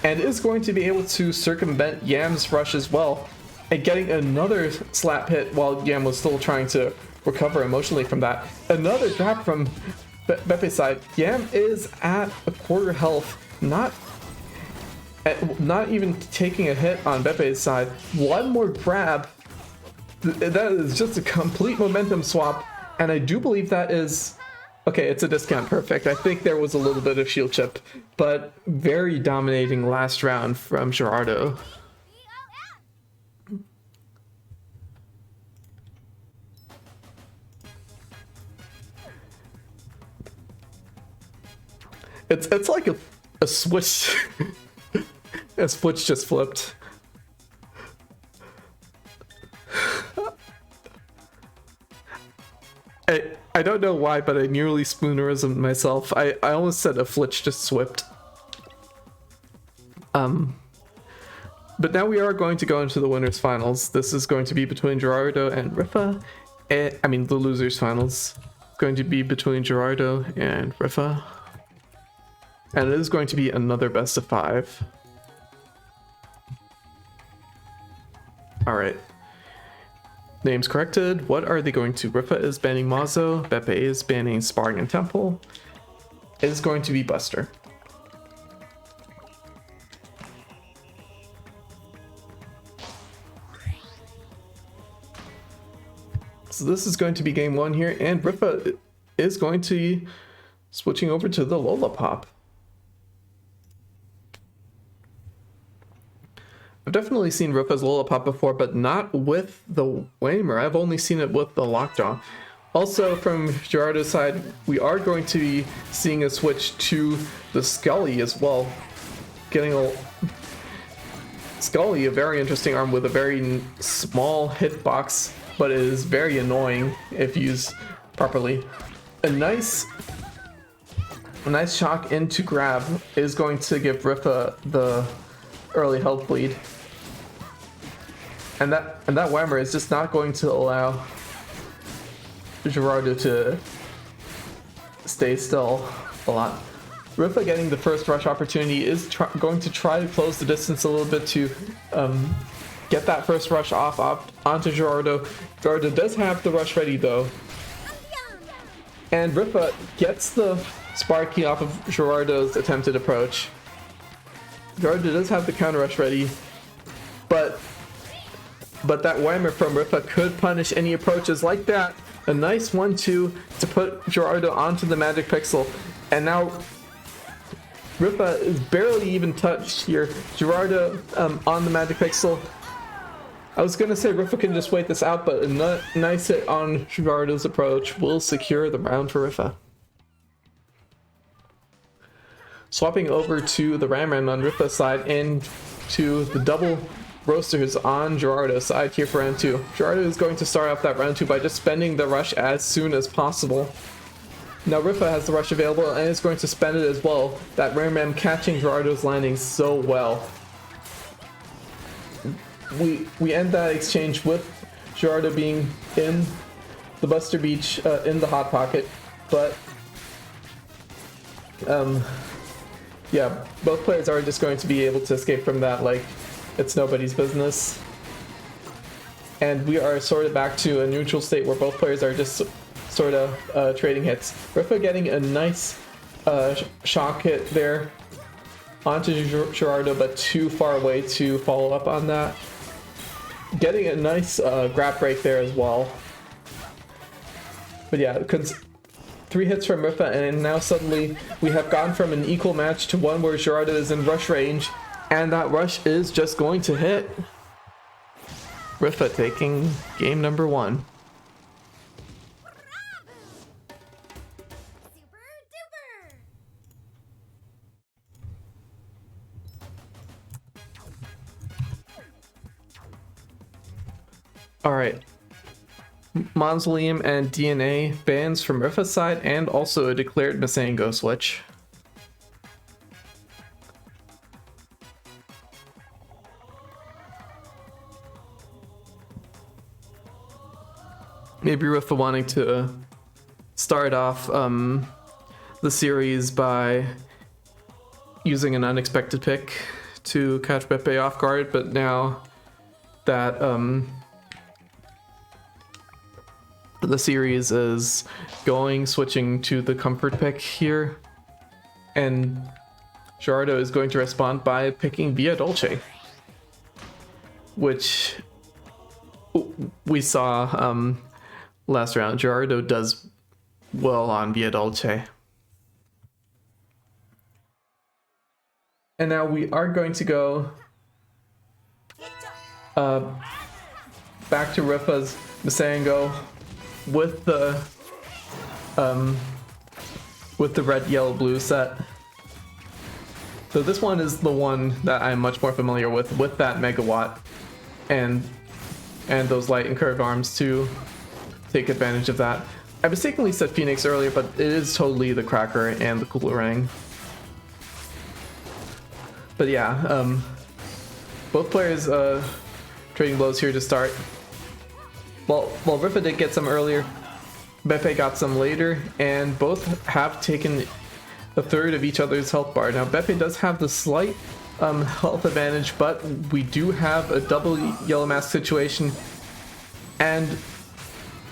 and is going to be able to circumvent Yam's rush as well, and getting another slap hit while Yam was still trying to recover emotionally from that. Another grab from Beppe's side. Yam is at a quarter health, not even taking a hit on Beppe's side. One more grab. That is just a complete momentum swap, and I do believe that is... Okay, it's a discount, perfect. I think there was a little bit of shield chip, but very dominating last round from Gerardo. It's like a switch. A switch just flipped. I don't know why, but I nearly spoonerismed myself. I almost said a flitch just swipped. But now we are going to go into the winners finals. This is going to be between Gerardo and Rifa. I mean, the losers finals. It's going to be between Gerardo and Rifa. And it is going to be another best of 5. Alright. Names corrected. What are they going to? Rifa is banning Mazo. Beppe is banning Sparring and Temple. It is going to be Buster. So this is going to be game 1 here, and Rifa is going to be switching over to the Lollapop. I've definitely seen Rifa's Lollipop before, but not with the Waymer. I've only seen it with the Lockjaw. Also, from Gerardo's side, we are going to be seeing a switch to the Scully as well. Getting a Scully, a very interesting arm with a very small hitbox, but it is very annoying if used properly. A nice shock into grab is going to give Rifa the early health lead. And that Whammer is just not going to allow Gerardo to stay still a lot. Rifa getting the first rush opportunity is going to try to close the distance a little bit to get that first rush off onto Gerardo. Gerardo does have the rush ready though. And Rifa gets the Sparky off of Gerardo's attempted approach. Gerardo does have the counter rush ready, but that Whammer from Rifa could punish any approaches like that. A nice 1-2 to put Gerardo onto the Magic Pixel, and now Rifa is barely even touched here. Gerardo on the Magic Pixel. I was gonna say Rifa can just wait this out, but a nice hit on Gerardo's approach will secure the round for Rifa. Swapping over to the Ram on Rifa's side and to the double roasters on Gerardo's side here for round 2. Gerardo is going to start off that round 2 by just spending the rush as soon as possible. Now Rifa has the rush available and is going to spend it as well. That Ram catching Gerardo's landing so well. We end that exchange with Gerardo being in the Buster Beach in the Hot Pocket, but yeah, both players are just going to be able to escape from that like it's nobody's business. And we are sort of back to a neutral state where both players are just sort of trading hits. Rifa getting a nice shock hit there onto Gerardo, but too far away to follow up on that. Getting a nice grab break there as well. But yeah, 3 hits from Rifa, and now suddenly we have gone from an equal match to one where Gerardo is in rush range, and that rush is just going to hit. Rifa taking game number 1. Alright. Mausoleum and DNA bans from Rifa's side, and also a declared Masengo switch. Maybe Rifa wanting to start off the series by using an unexpected pick to catch Beppe off guard, but now that the series is switching to the comfort pick here, and Gerardo is going to respond by picking Via Dolce, which we saw last round. Gerardo does well on Via Dolce. And now we are going to go back to Rifa's Masengo with the red, yellow, blue set. So this one is the one that I'm much more familiar with that megawatt and those light and curved arms to take advantage of that. I mistakenly said Phoenix earlier, but it is totally the Cracker and the Coolerang. But yeah, both players trading blows here to start. Well, Rifa did get some earlier, Beppe got some later, and both have taken a third of each other's health bar. Now Beppe does have the slight health advantage, but we do have a double yellow mask situation, and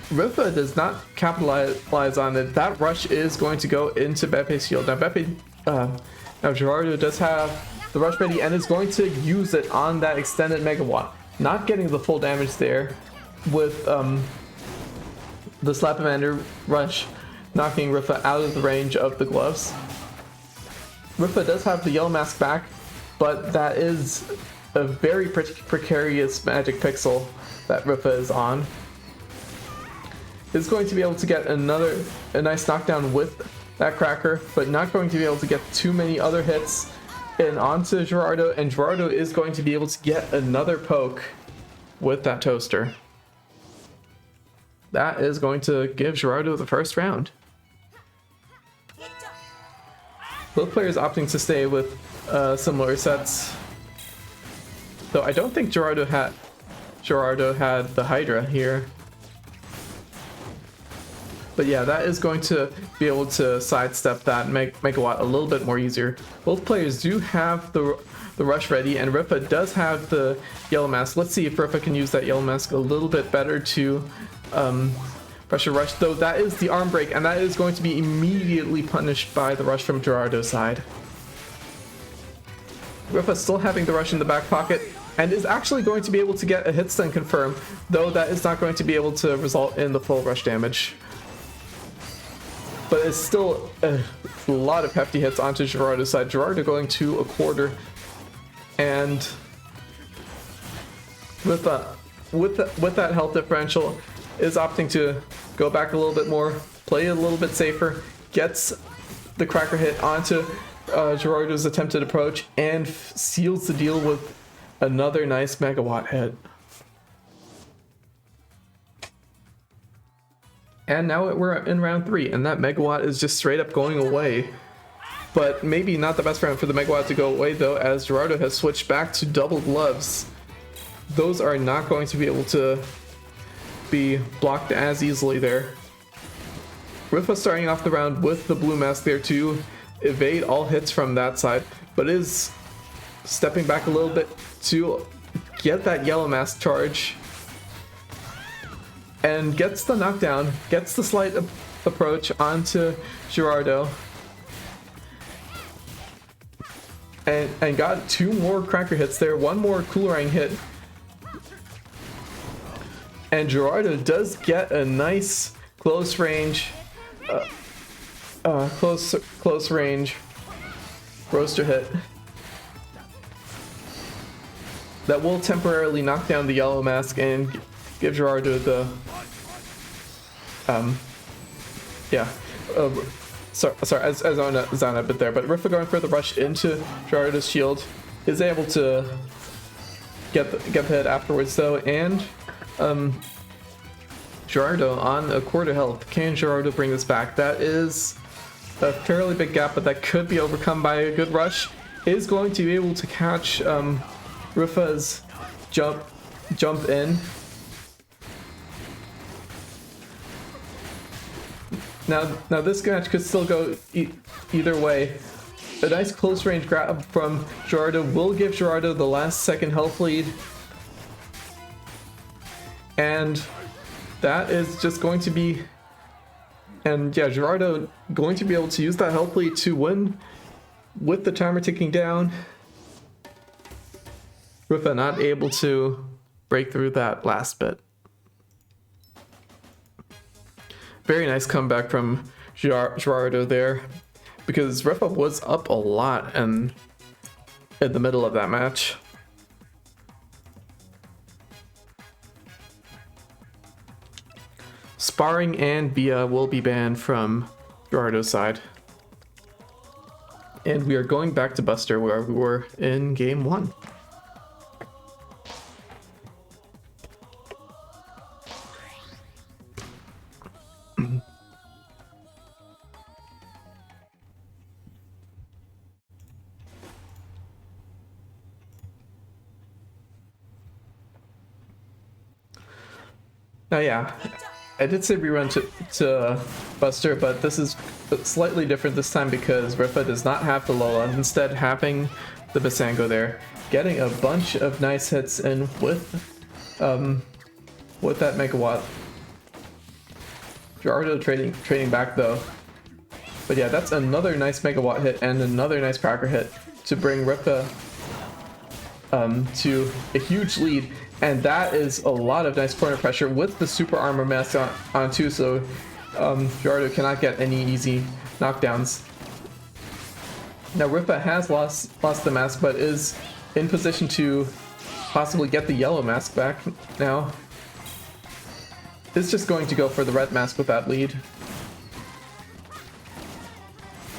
Rifa does not capitalize on it. That rush is going to go into Beppe's shield. Now Gerardo does have the rush ready and is going to use it on that extended megawatt. Not getting the full damage there with the Slap-O-Mander rush, knocking Rifa out of the range of the gloves. Rifa does have the yellow mask back, but that is a very precarious magic pixel that Rifa is on, is going to be able to get a nice knockdown with that cracker, but not going to be able to get too many other hits in onto Gerardo, and Gerardo is going to be able to get another poke with that toaster. That is going to give Gerardo the first round. Both players opting to stay with similar sets. Though I don't think Gerardo had the Hydra here. But yeah, that is going to be able to sidestep that and make Megawatt a little bit more easier. Both players do have the rush ready, and Rifa does have the yellow mask. Let's see if Rifa can use that yellow mask a little bit better to pressure rush, though that is the arm break, and that is going to be immediately punished by the rush from Gerardo's side. Rifa still having the rush in the back pocket, and is actually going to be able to get a hit stun confirm, though that is not going to be able to result in the full rush damage. But it's still a lot of hefty hits onto Gerardo's side. Gerardo going to a quarter, and with that health differential, is opting to go back a little bit more, play a little bit safer, gets the cracker hit onto Gerardo's attempted approach, and seals the deal with another nice Megawatt hit. And now we're in round 3, and that Megawatt is just straight up going away. But maybe not the best round for the Megawatt to go away, though, as Gerardo has switched back to double gloves. Those are not going to be able to be blocked as easily there. Rifa starting off the round with the blue mask there to evade all hits from that side, but is stepping back a little bit to get that yellow mask charge. And gets the knockdown, gets the slight approach onto Gerardo. And got 2 more cracker hits there, 1 more Coolerang hit. And Gerardo does get a nice close range, close range roaster hit that will temporarily knock down the yellow mask and give Gerardo the sorry, I zoned a bit there, but Rifa going for the rush into Gerardo's shield is able to get the hit afterwards though, and Gerardo on a quarter health. Can Gerardo bring this back? That is a fairly big gap, but that could be overcome by a good rush. Is going to be able to catch Rifa's jump in. Now this match could still go either way. A nice close range grab from Gerardo will give Gerardo the last second health lead. And that is just going to be... And yeah, Gerardo going to be able to use that health lead to win with the timer ticking down. Rifa not able to break through that last bit. Very nice comeback from Gerardo there, because Rifa was up a lot in the middle of that match. Sparring and Bia will be banned from Gerardo's side. And we are going back to Buster where we were in game 1. Now yeah, I did say rerun to Buster, but this is slightly different this time because Rifa does not have the Lola, instead having the Basango there, getting a bunch of nice hits in with that Megawatt. Gerardo trading back though. But yeah, that's another nice Megawatt hit and another nice cracker hit to bring Rifa to a huge lead. And that is a lot of nice corner pressure with the super armor mask on too, so Gerardo cannot get any easy knockdowns. Now Rifa has lost the mask, but is in position to possibly get the yellow mask back now. Is just going to go for the red mask with that lead.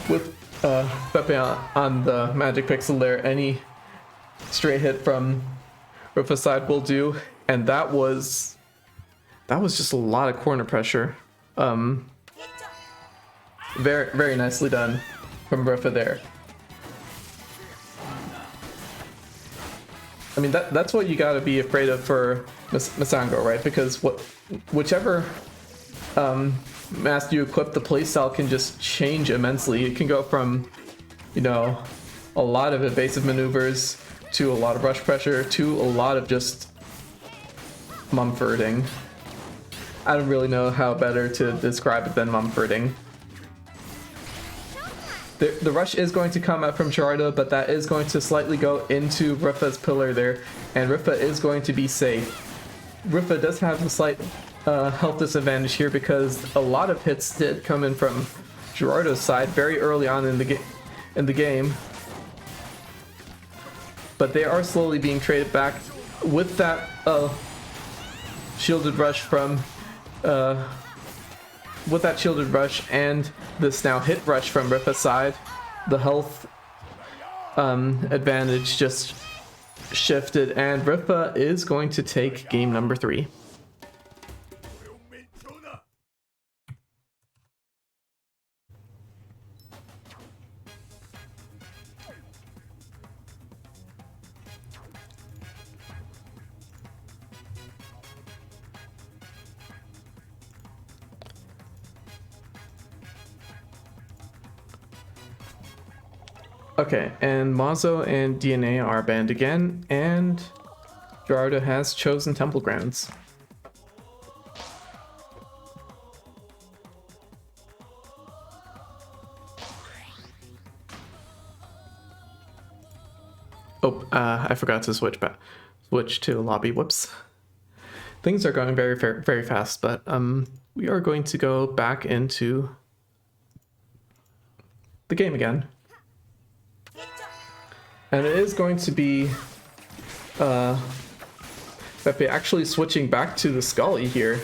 With Pepe on the magic pixel there, any straight hit from Rifa's side will do, and that was just a lot of corner pressure. Very nicely done from Rifa there. I mean, that's what you gotta be afraid of for Masango, right? Because whichever mask you equip, the playstyle can just change immensely. It can go from, you know, a lot of evasive maneuvers to a lot of rush pressure to a lot of just mumfording. I don't really know how better to describe it than mumfording. The rush is going to come out from Gerardo, but that is going to slightly go into Rifa's pillar there, and Rifa is going to be safe. Rifa does have a slight health disadvantage here because a lot of hits did come in from Gerardo's side very early on in the game. But they are slowly being traded back with that shielded rush from with that shielded rush and this now hit rush from Rifa's side. The health advantage just shifted, and Rifa is going to take game number 3. Okay, and Mazo and DNA are banned again, and Gerardo has chosen Temple Grounds. Oh, I forgot to switch to lobby. Whoops. Things are going very fast, but we are going to go back into the game again. And it is going to be Pepe actually switching back to the Scully here.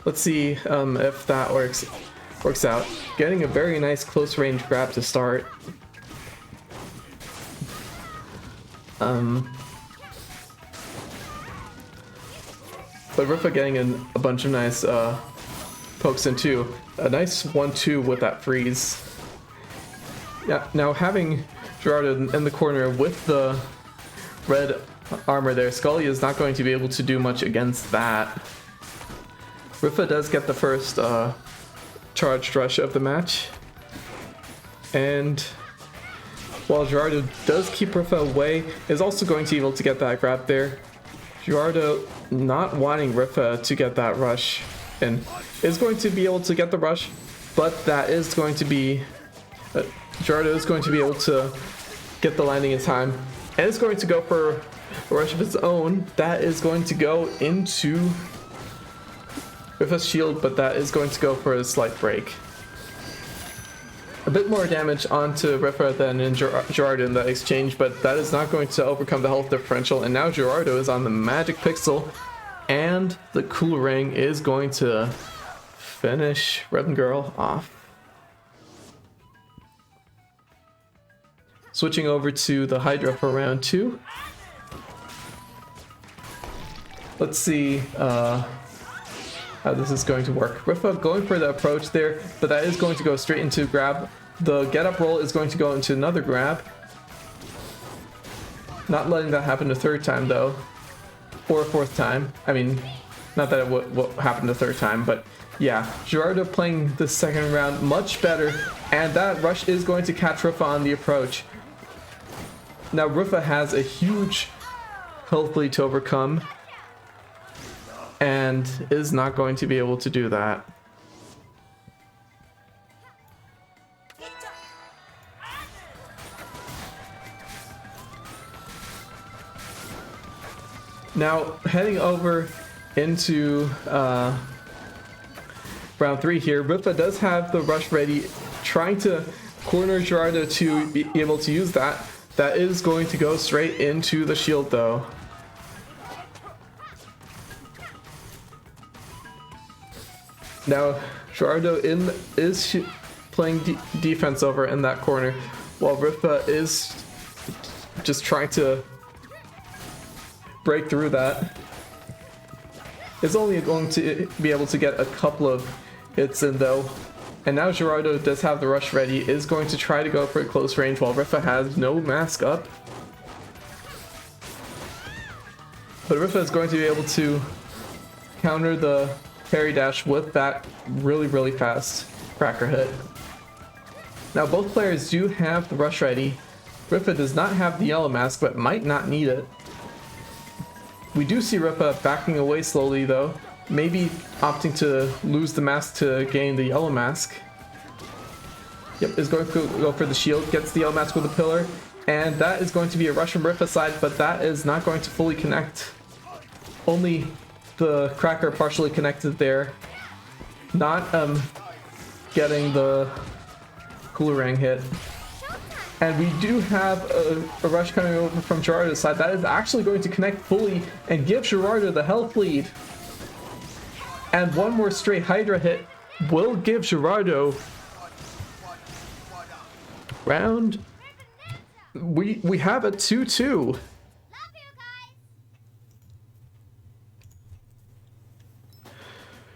Let's see if that works out. Getting a very nice close range grab to start. But Rifa getting in a bunch of nice pokes in too. A nice 1-2 with that freeze. Yeah, now having Gerardo in the corner with the red armor there, Scully is not going to be able to do much against that. Rifa does get the first charged rush of the match, and while Gerardo does keep Rifa away, is also going to be able to get that grab there. Gerardo not wanting Rifa to get that rush, and is going to be able to get the rush, but that is going to be Gerardo is going to be able to get the landing in time, and is going to go for a rush of his own. That is going to go into Rifa's shield, but that is going to go for a slight break. A bit more damage onto Rifa than in Gerardo in that exchange, but that is not going to overcome the health differential, and now Gerardo is on the magic pixel, and the cool ring is going to finish Red Girl off. Switching over to the Hydra for round 2. Let's see how this is going to work. Rifa going for the approach there, but that is going to go straight into grab. The get up roll is going to go into another grab. Not letting that happen a third time though. Or a fourth time. I mean, not that it would happen the third time, but yeah. Gerardo playing the second round much better, and that rush is going to catch Rifa on the approach. Now Rifa has a huge health lead to overcome, and is not going to be able to do that. Now heading over into round 3 here, Rifa does have the rush ready, trying to corner Gerardo to be able to use that. That is going to go straight into the shield though. Now Gerardo is playing defense over in that corner, while Rifa is just trying to break through that. Is only going to be able to get a couple of hits in though. And now Gerardo does have the rush ready, is going to try to go for a close range while Rifa has no mask up. But Rifa is going to be able to counter the parry dash with that really fast cracker hit. Now both players do have the rush ready. Rifa does not have the yellow mask, but might not need it. We do see Rifa backing away slowly though, maybe opting to lose the mask to gain the yellow mask. Yep, is going to go for the shield, gets the yellow mask with a pillar, and that is going to be a rush from Rifa's side, but that is not going to fully connect. Only the cracker partially connected there, not getting the Coolerang hit. And we do have a rush coming over from Gerardo's side that is actually going to connect fully and give Gerardo the health lead. And one more straight Hydra hit will give Gerardo round. We have a 2-2.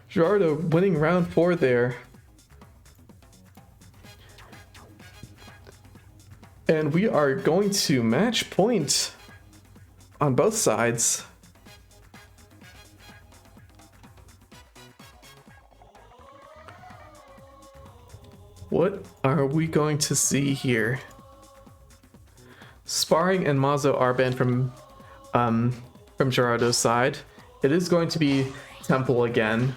Gerardo winning round 4 there. And we are going to match point on both sides. What are we going to see here? Sparring and Mazo are banned from Gerardo's side. It is going to be Temple again.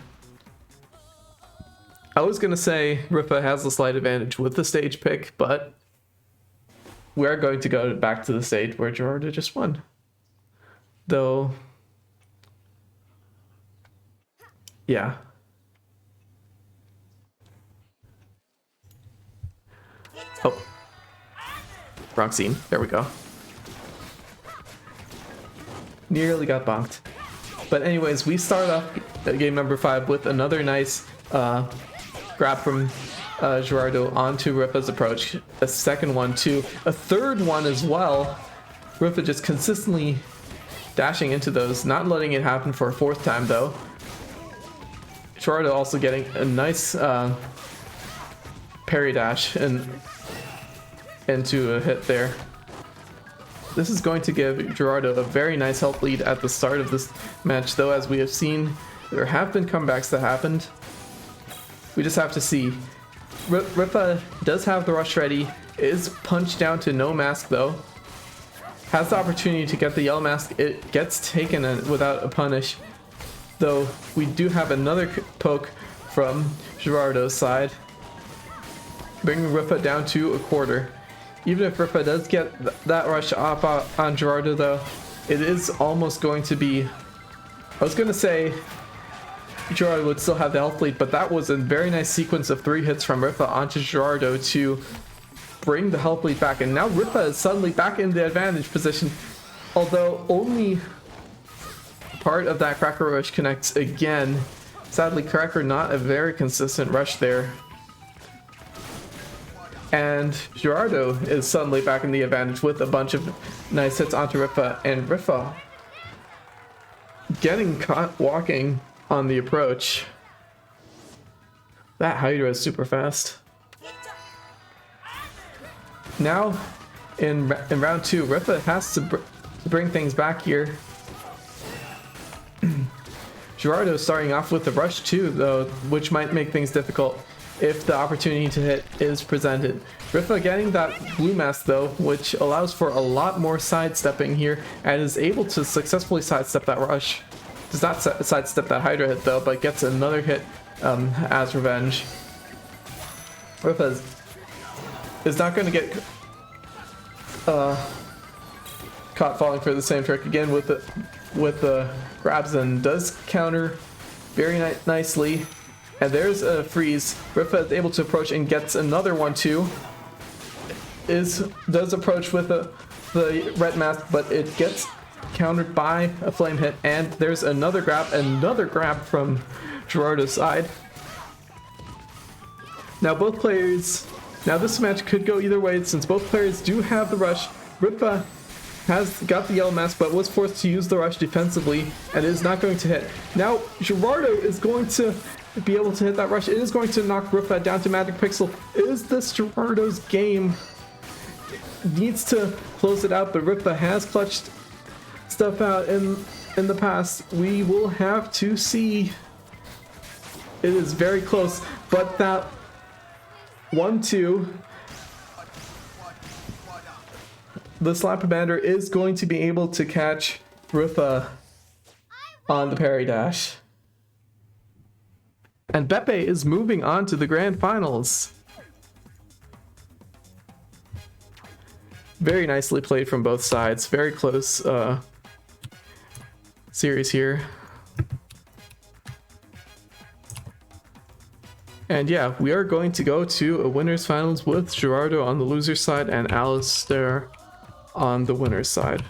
I was gonna say Rifa has a slight advantage with the stage pick, but we are going to go back to the stage where Gerardo just won. Though, yeah. Oh, wrong scene. There we go. Nearly got bonked. But anyways, we start off game number 5 with another nice grab from Gerardo onto Rifa's approach. A second one too. A third one as well. Rifa just consistently dashing into those, not letting it happen for a fourth time though. Gerardo also getting a nice parry dash and into a hit there. This is going to give Gerardo a very nice health lead at the start of this match, though as we have seen, there have been comebacks that happened. We just have to see. Rifa does have the rush ready, is punched down to no mask though. Has the opportunity to get the yellow mask, it gets taken without a punish. Though we do have another poke from Gerardo's side, bringing Rifa down to a quarter. Even if Rifa does get that rush off on Gerardo though, it is almost going to be, I was going to say Gerardo would still have the health lead, but that was a very nice sequence of 3 hits from Rifa onto Gerardo to bring the health lead back. And now Rifa is suddenly back in the advantage position, although only part of that Cracker rush connects again. Sadly, Cracker not a very consistent rush there. And Gerardo is suddenly back in the advantage with a bunch of nice hits onto Rifa, and Rifa getting caught walking on the approach. That Hydra is super fast. Now, in round 2, Rifa has to bring things back here. Gerardo starting off with the rush too, though, which might make things difficult if the opportunity to hit is presented. Rifa getting that blue mask though, which allows for a lot more sidestepping here, and is able to successfully sidestep that rush. Does not sidestep that Hydra hit though, but gets another hit as revenge. Rifa is not going to get caught falling for the same trick again with the grabs, and does counter very nicely. And there's a freeze. Rifa is able to approach and gets another one too. Does approach with the red mask, but it gets countered by a flame hit. And there's another grab from Gerardo's side. Now both players, now this match could go either way since both players do have the rush. Ripa has got the yellow mask but was forced to use the rush defensively and is not going to hit. Now Gerardo is going to be able to hit that rush. It is going to knock Ripa down to Magic Pixel. Is this Gerardo's game? Needs to close it out, but Ripa has clutched stuff out in the past. We will have to see. It is very close, but that 1-2, the Slap-a-Bander is going to be able to catch Ripa on the parry dash. And Beppe is moving on to the grand finals. Very nicely played from both sides. Very close series here. And yeah, we are going to go to a winners finals with Gerardo on the loser side and Alistair on the winner's side.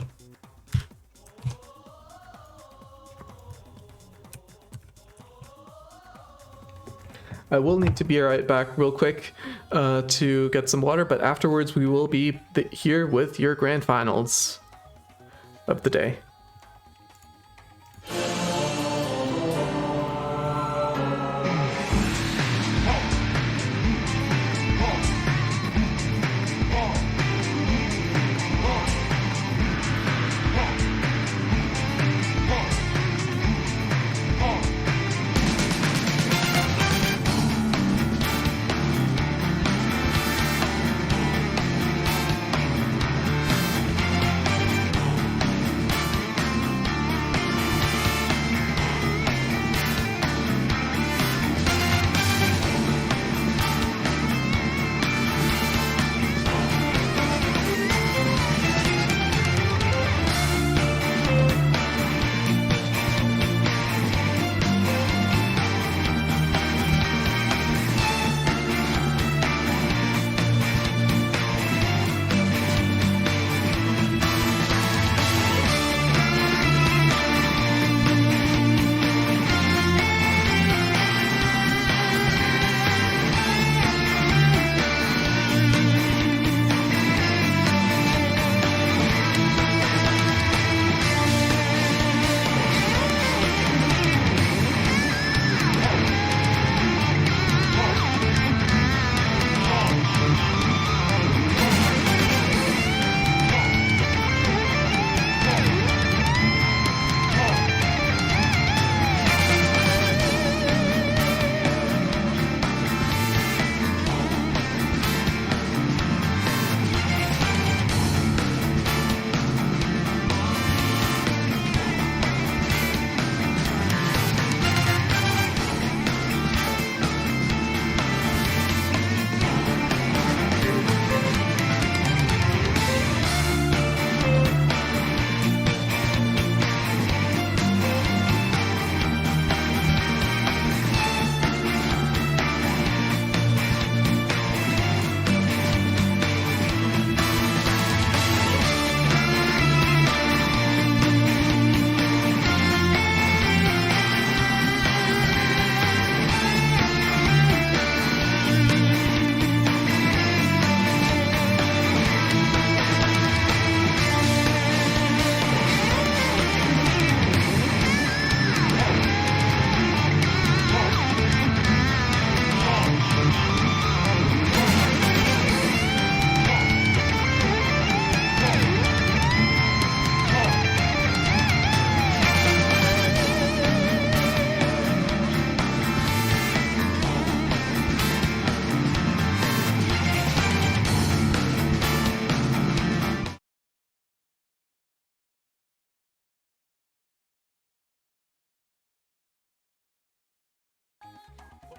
I will need to be right back real quick to get some water, but afterwards we will be here with your grand finals of the day.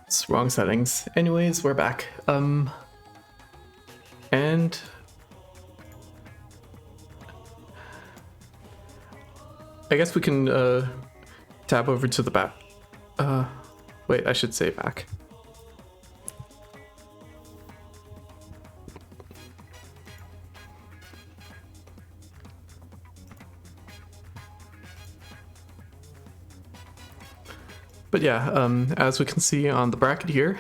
It's wrong settings. Anyways, we're back. And I guess we can tab over to the back. Wait, I should say back. But yeah, as we can see on the bracket here,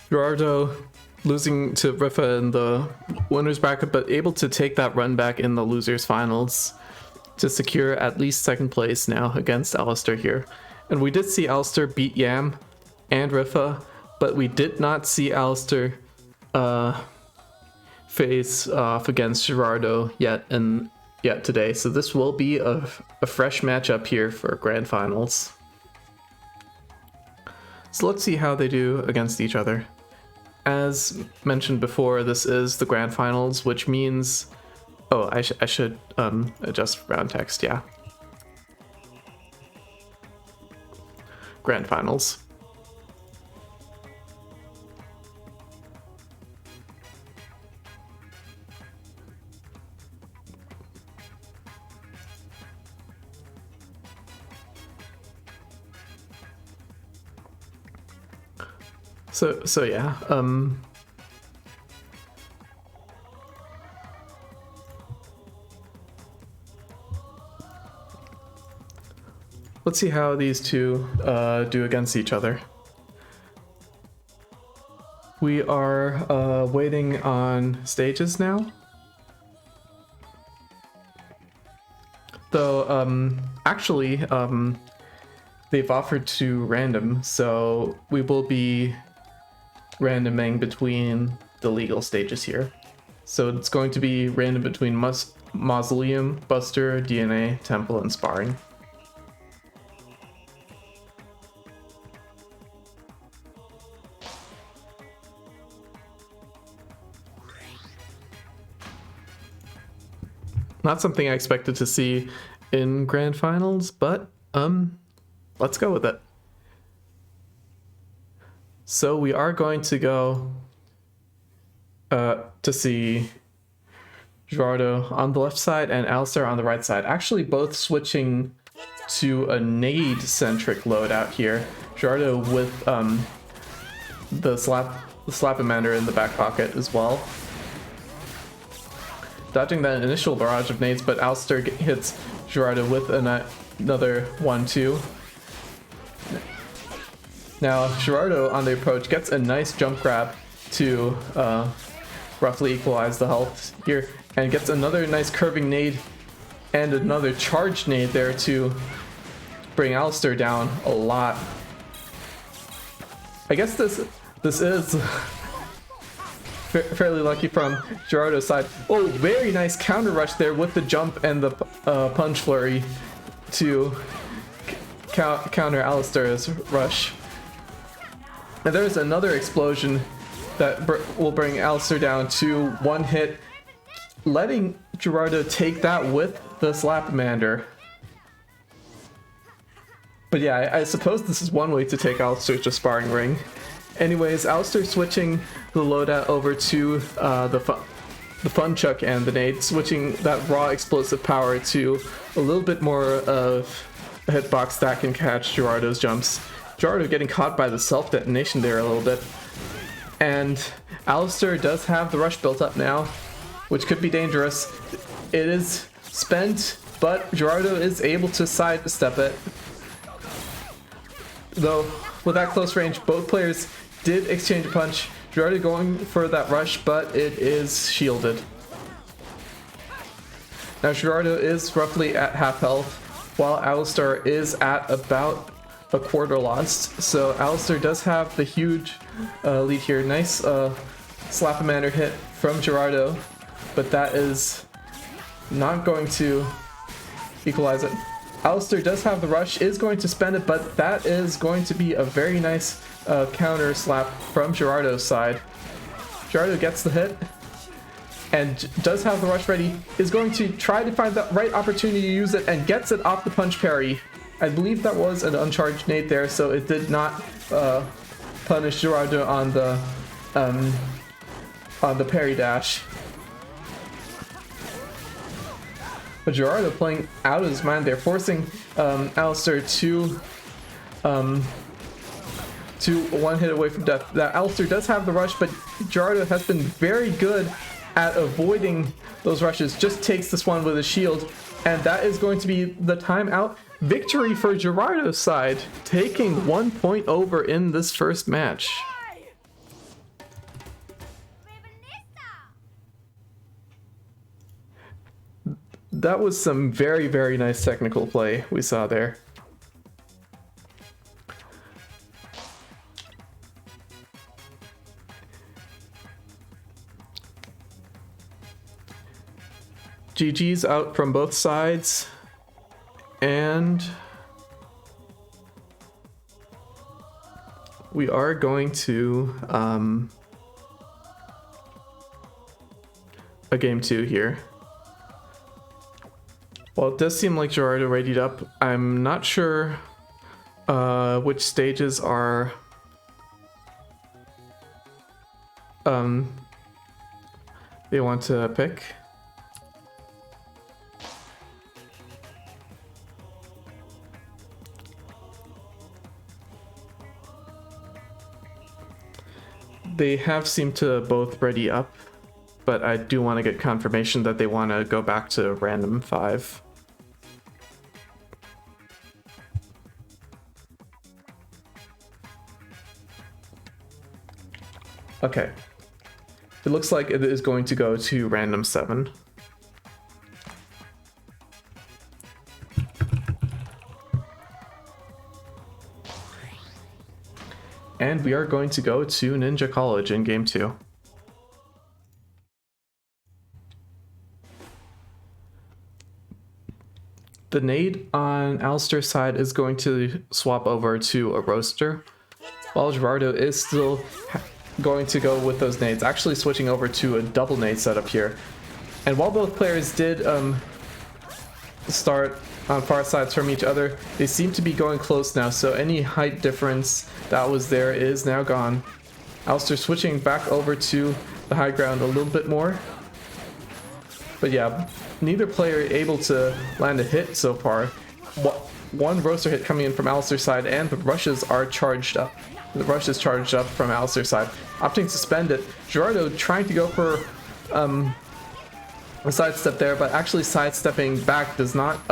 Gerardo losing to Rifa in the winner's bracket, but able to take that run back in the losers finals to secure at least second place now against Alistair here. And we did see Alistair beat Yam and Rifa, but we did not see Alistair face off against Gerardo yet today. So this will be a fresh matchup here for grand finals. So let's see how they do against each other. As mentioned before, this is the grand finals, which means... Oh, I should adjust round text, yeah. Grand finals. So yeah, let's see how these two do against each other. We are waiting on stages now. Though, actually, they've offered to random, so we will be randoming between the legal stages here. So it's going to be random between Mausoleum, Buster, DNA, Temple, and Sparring. Not something I expected to see in grand finals, but let's go with it. So we are going to go to see Gerardo on the left side and Alistair on the right side. Actually, both switching to a nade-centric loadout here. Gerardo with the Slap-O-Mander in the back pocket as well. Dodging that initial barrage of nades, but Alistair hits Gerardo with another 1-2. Now, Gerardo on the approach gets a nice jump grab to roughly equalize the health here, and gets another nice curving nade and another charged nade there to bring Alistair down a lot. I guess this is fairly lucky from Gerardo's side. Oh, very nice counter rush there with the jump and the punch flurry to counter Alistair's rush. And there's another explosion that will bring Alistair down to one hit, letting Gerardo take that with the Slap-O-Mander. But yeah, I suppose this is one way to take Alistair to Sparring Ring. Anyways, Alistair switching the loadout over to the Funchuck and the nade, switching that raw explosive power to a little bit more of a hitbox that can catch Gerardo's jumps. Gerardo getting caught by the self-detonation there a little bit. And Alistair does have the rush built up now, which could be dangerous. It is spent, but Gerardo is able to sidestep it. Though, with that close range, both players did exchange a punch. Gerardo going for that rush, but it is shielded. Now Gerardo is roughly at half health, while Alistair is at about a quarter lost. So Alistair does have the huge lead here. Nice Slap-O-Mander hit from Gerardo, but that is not going to equalize it. Alistair does have the rush, is going to spend it, but that is going to be a very nice counter slap from Gerardo's side. Gerardo gets the hit and does have the rush ready, is going to try to find the right opportunity to use it and gets it off the punch parry. I believe that was an uncharged nade there, so it did not punish Gerardo on the parry dash. But Gerardo playing out of his mind there, forcing Alistair to one hit away from death. That Alistair does have the rush, but Gerardo has been very good at avoiding those rushes, just takes this one with a shield, and that is going to be the timeout. Victory for Gerardo's side, taking 1 point over in this first match. That was some very, very nice technical play we saw there. GG's out from both sides, and we are going to a game 2 here. Well, it does seem like Gerardo readied up. I'm not sure which stages are they want to pick. They have seemed to both ready up, but I do want to get confirmation that they want to go back to random 5. Okay. It looks like it is going to go to random 7. And we are going to go to Ninja College in game 2. The nade on Alistair's side is going to swap over to a roaster, while Gerardo is still going to go with those nades, actually switching over to a double nade setup here. And while both players did start on far sides from each other, they seem to be going close now, so any height difference that was there is now gone. Alistair switching back over to the high ground a little bit more. But yeah, neither player able to land a hit so far. One roaster hit coming in from Alistair's side, and the rushes are charged up. The rush is charged up from Alistair's side, opting to spend it. Gerardo trying to go for a sidestep there, but actually sidestepping back does not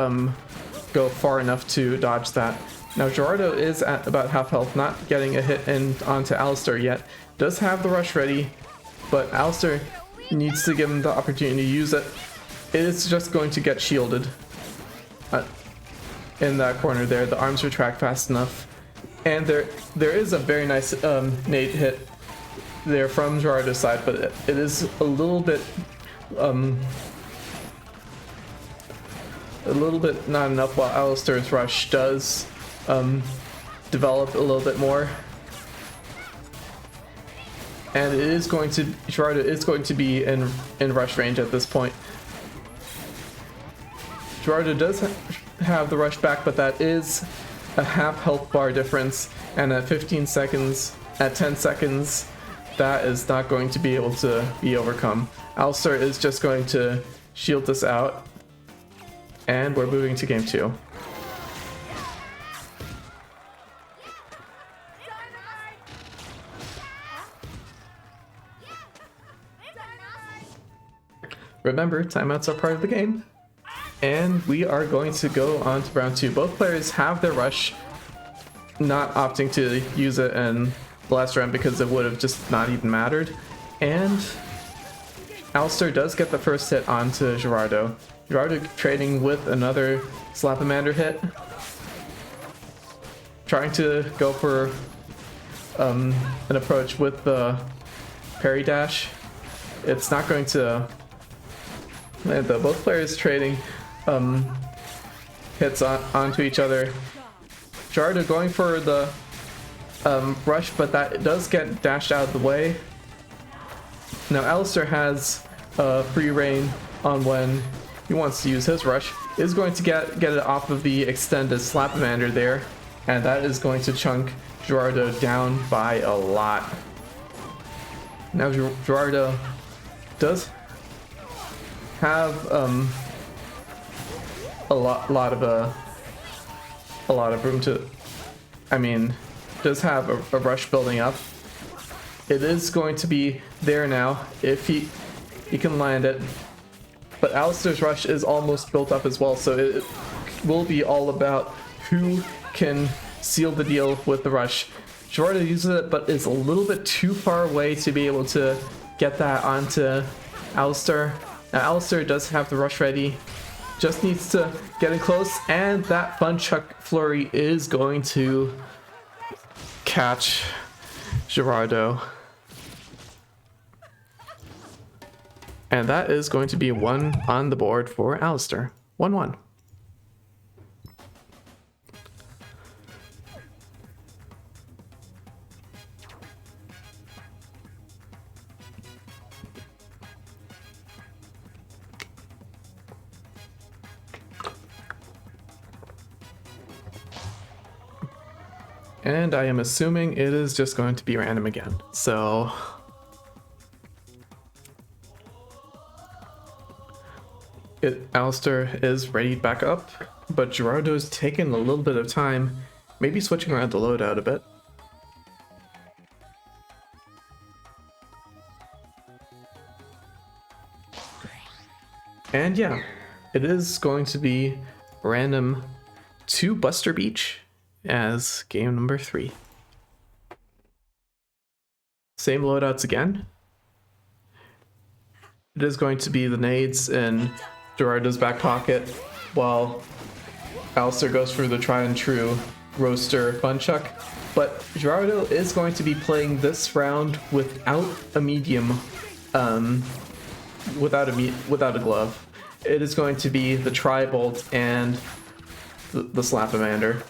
go far enough to dodge that. Now Gerardo is at about half health, not getting a hit in onto Alistair yet. Does have the rush ready, but Alistair needs to give him the opportunity to use it. It is just going to get shielded in that corner there. The arms retract fast enough, and there is a very nice nade hit there from Gerardo's side, but it is a little bit not enough, while Alistair's rush does develop a little bit more. And it is going to, Gerardo is going to be in rush range at this point. Gerardo does have the rush back, but that is a half health bar difference, and at 15 seconds, at 10 seconds, that is not going to be able to be overcome. Alistair is just going to shield this out, and we're moving to game 2. Remember, timeouts are part of the game. And we are going to go on to round 2. Both players have their rush, not opting to use it in the last round because it would have just not even mattered. And Alistair does get the first hit onto Gerardo. Gerardo trading with another Slap-O-Mander hit. Trying to go for an approach with the parry dash. It's not going to land though. Both players trading hits onto each other. Gerardo going for the rush, but that does get dashed out of the way. Now Alistair has free reign on when he wants to use his rush. Is going to get it off of the extended Slap-O-Mander there, and that is going to chunk Gerardo down by a lot. Now Gerardo does have a lot of room to, I mean, does have a rush building up. It is going to be there now. If he He can land it. But Alistair's rush is almost built up as well, so it will be all about who can seal the deal with the rush. Gerardo uses it, but is a little bit too far away to be able to get that onto Alistair. Now Alistair does have the rush ready, just needs to get in close, and that Fun Chuck Flurry is going to catch Gerardo. And that is going to be 1 on the board for Alistair. 1-1. And I am assuming it is just going to be random again. So Alistair is ready back up, but Gerardo's taken a little bit of time, maybe switching around the loadout a bit. And yeah, it is going to be random to Buster Beach as game number 3. Same loadouts again. It is going to be the nades in Gerardo's back pocket, while Alistair goes for the tried and true roaster Fun Chuck. But Gerardo is going to be playing this round without a medium, without a glove. It is going to be the Tri-Bolt and the Slap-O-Mander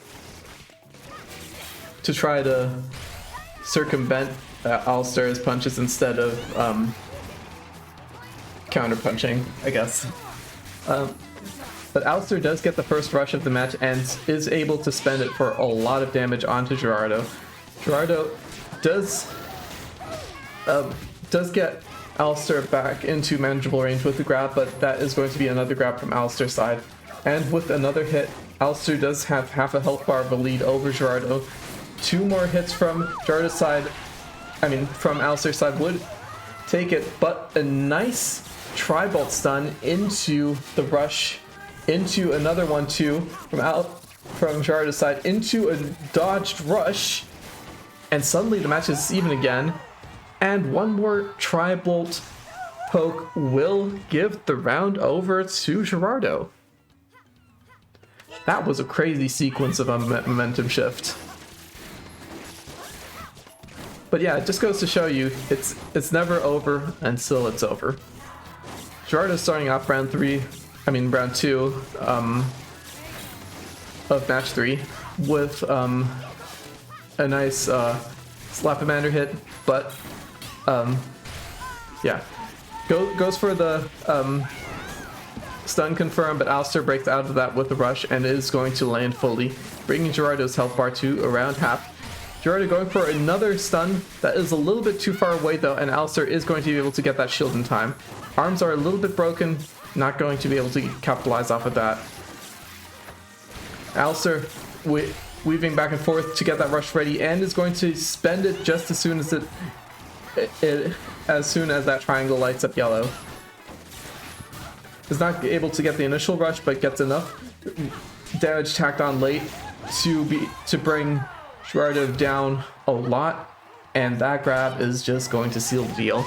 to try to circumvent Alistair's punches instead of counter-punching, I guess. But Alistair does get the first rush of the match and is able to spend it for a lot of damage onto Gerardo. Gerardo does get Alistair back into manageable range with the grab, but that is going to be another grab from Alistair's side. And with another hit, Alistair does have half a health bar of a lead over Gerardo. 2 more hits from Gerardo's side, from Alistair's side would take it, but a nice Tri-Bolt stun into the rush, into another one too from Gerardo's side, into a dodged rush, and suddenly the match is even again, and one more Tri-Bolt poke will give the round over to Gerardo. That was a crazy sequence of a momentum shift. But yeah, it just goes to show you it's never over until it's over. Gerardo's starting off round 2 of match 3 with a nice Slap-O-Mander hit, but yeah, goes for the stun confirm, but Alistair breaks out of that with a rush and is going to land fully, bringing Gerardo's health bar to around half. Gerardo going for another stun that is a little bit too far away though, and Alistair is going to be able to get that shield in time. Arms are a little bit broken, not going to be able to capitalize off of that. Alistair weaving back and forth to get that rush ready, and is going to spend it just as soon as that triangle lights up yellow. Is not able to get the initial rush, but gets enough damage tacked on late to bring Gerardo down a lot, and that grab is just going to seal the deal.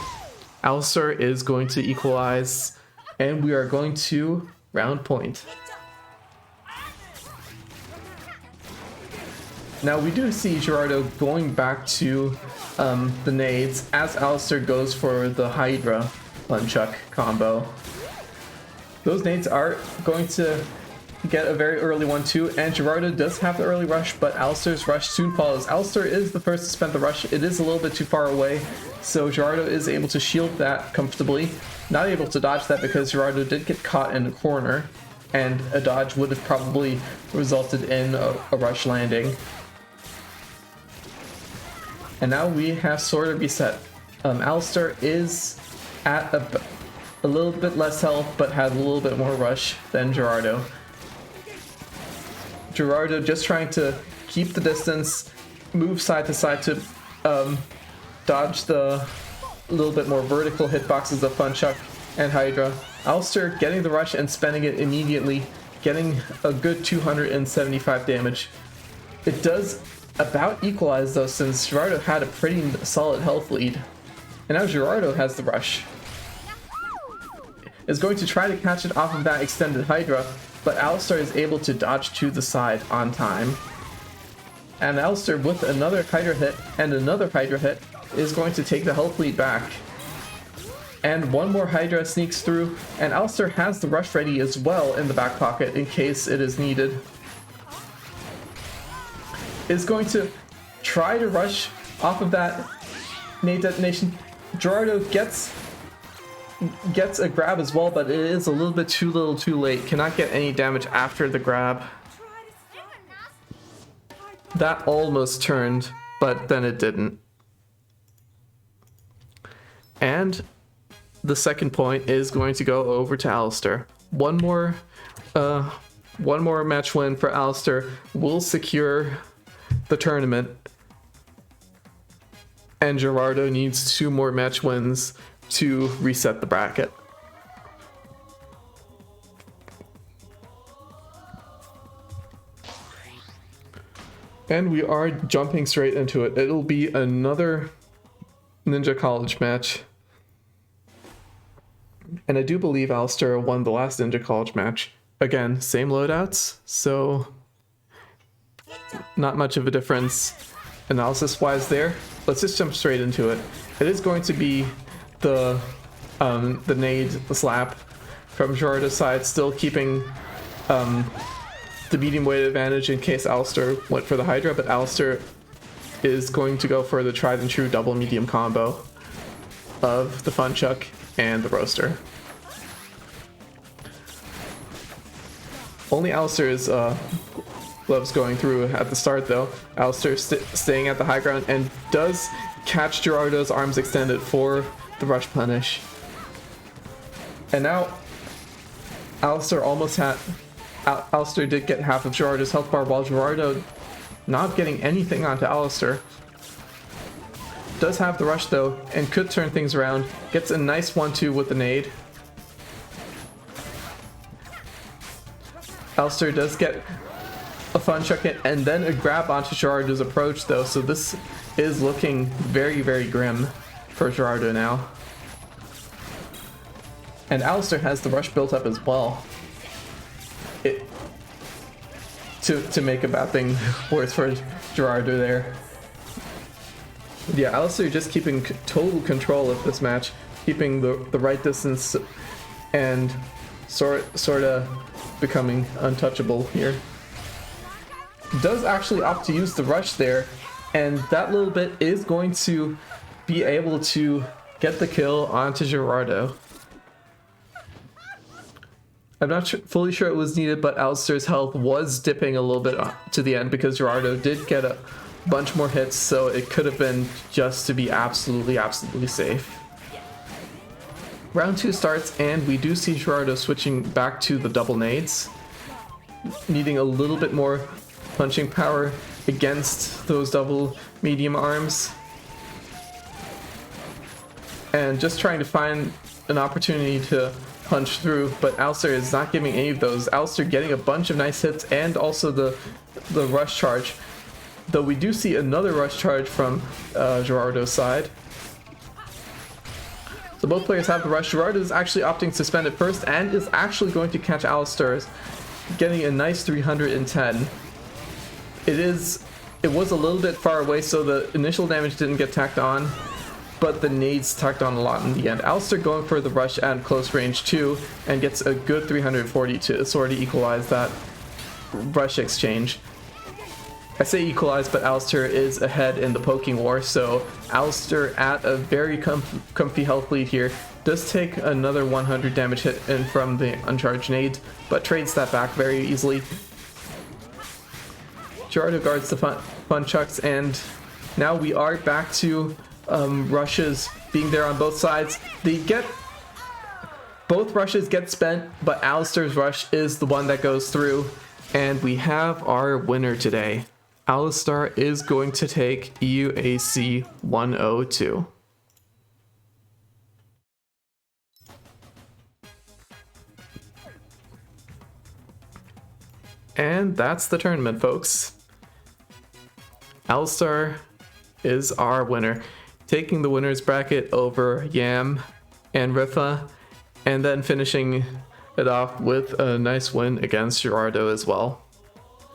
Alistair is going to equalize, and we are going to round point. Now we do see Gerardo going back to the nades as Alistair goes for the Hydra Nunchuck combo. Those nades are going to get a very early one too, and Gerardo does have the early rush, but Alistair's rush soon follows. Alistair is the first to spend the rush. It is a little bit too far away, so Gerardo is able to shield that comfortably. Not able to dodge that because Gerardo did get caught in a corner, and a dodge would have probably resulted in a rush landing. And now we have sort of reset. Alistair is at a little bit less health, but had a little bit more rush than Gerardo. Gerardo just trying to keep the distance, move side to side to dodge the little bit more vertical hitboxes of Fun Chuck, and Hydra. Alistair getting the rush and spending it immediately, getting a good 275 damage. It does about equalize though, since Gerardo had a pretty solid health lead. And now Gerardo has the rush. Is going to try to catch it off of that extended Hydra, but Alistair is able to dodge to the side on time. And Alistair, with another Hydra hit and another Hydra hit, is going to take the health lead back. And one more Hydra sneaks through, and Alistair has the rush ready as well in the back pocket in case it is needed. Is going to try to rush off of that nade detonation. Gerardo gets a grab as well, but it is a little bit too little too late. Cannot get any damage after the grab. That almost turned, but then it didn't. And the second point is going to go over to Alistair. One more match win for Alistair will secure the tournament. And Gerardo needs 2 more match wins to reset the bracket. And we are jumping straight into it. It'll be another Ninja College match. And I do believe Alistair won the last Ninja College match. Again, same loadouts, so not much of a difference analysis-wise there. Let's just jump straight into it. It is going to be the nade, the slap from Gerardo's side, still keeping the medium weight advantage in case Alistair went for the Hydra, but Alistair is going to go for the tried and true double medium combo of the Fun Chuck and the Roaster. Only Alistair loves going through at the start though. Alistair staying at the high ground and does catch Gerardo's arms extended for the rush punish. And now Alistair Alistair did get half of Gerardo's health bar, while Gerardo not getting anything onto Alistair. Does have the rush though, and could turn things around. Gets a nice 1-2 with the nade. Alistair does get a Fun Chuck hit and then a grab onto Gerardo's approach though, so this is looking very, very grim for Gerardo now. And Alistair has the rush built up as well. To make a bad thing worse for Gerardo there. Yeah, Alistair just keeping total control of this match, keeping the right distance and sort of becoming untouchable here. Does actually opt to use the rush there, and that little bit is going to be able to get the kill onto Gerardo. I'm not fully sure it was needed, but Alistair's health was dipping a little bit to the end because Gerardo did get a bunch more hits, so it could have been just to be absolutely safe. Round 2 starts, and we do see Gerardo switching back to the double nades, needing a little bit more punching power against those double medium arms, and just trying to find an opportunity to punch through, but Alistair is not giving any of those. Alistair getting a bunch of nice hits and also the rush charge, though we do see another rush charge from Gerardo's side. So both players have the rush. Gerardo is actually opting to spend it first and is actually going to catch Alistair's, getting a nice 310. It was a little bit far away, so the initial damage didn't get tacked on, but the nades tacked on a lot in the end. Alistair going for the rush at close range too, and gets a good 340 to sort of equalize that rush exchange. I say equalize, but Alistair is ahead in the poking war, so Alistair at a very comfy health lead here. Does take another 100 damage hit in from the uncharged nade, but trades that back very easily. Gerardo guards the fun chucks, and now we are back to rushes being there on both sides. Both rushes get spent, but Alistair's rush is the one that goes through, and we have our winner today. Alistair is going to take EUAC 102. And that's the tournament, folks. Alistar is our winner, taking the winner's bracket over Yam and Rifa, and then finishing it off with a nice win against Gerardo as well.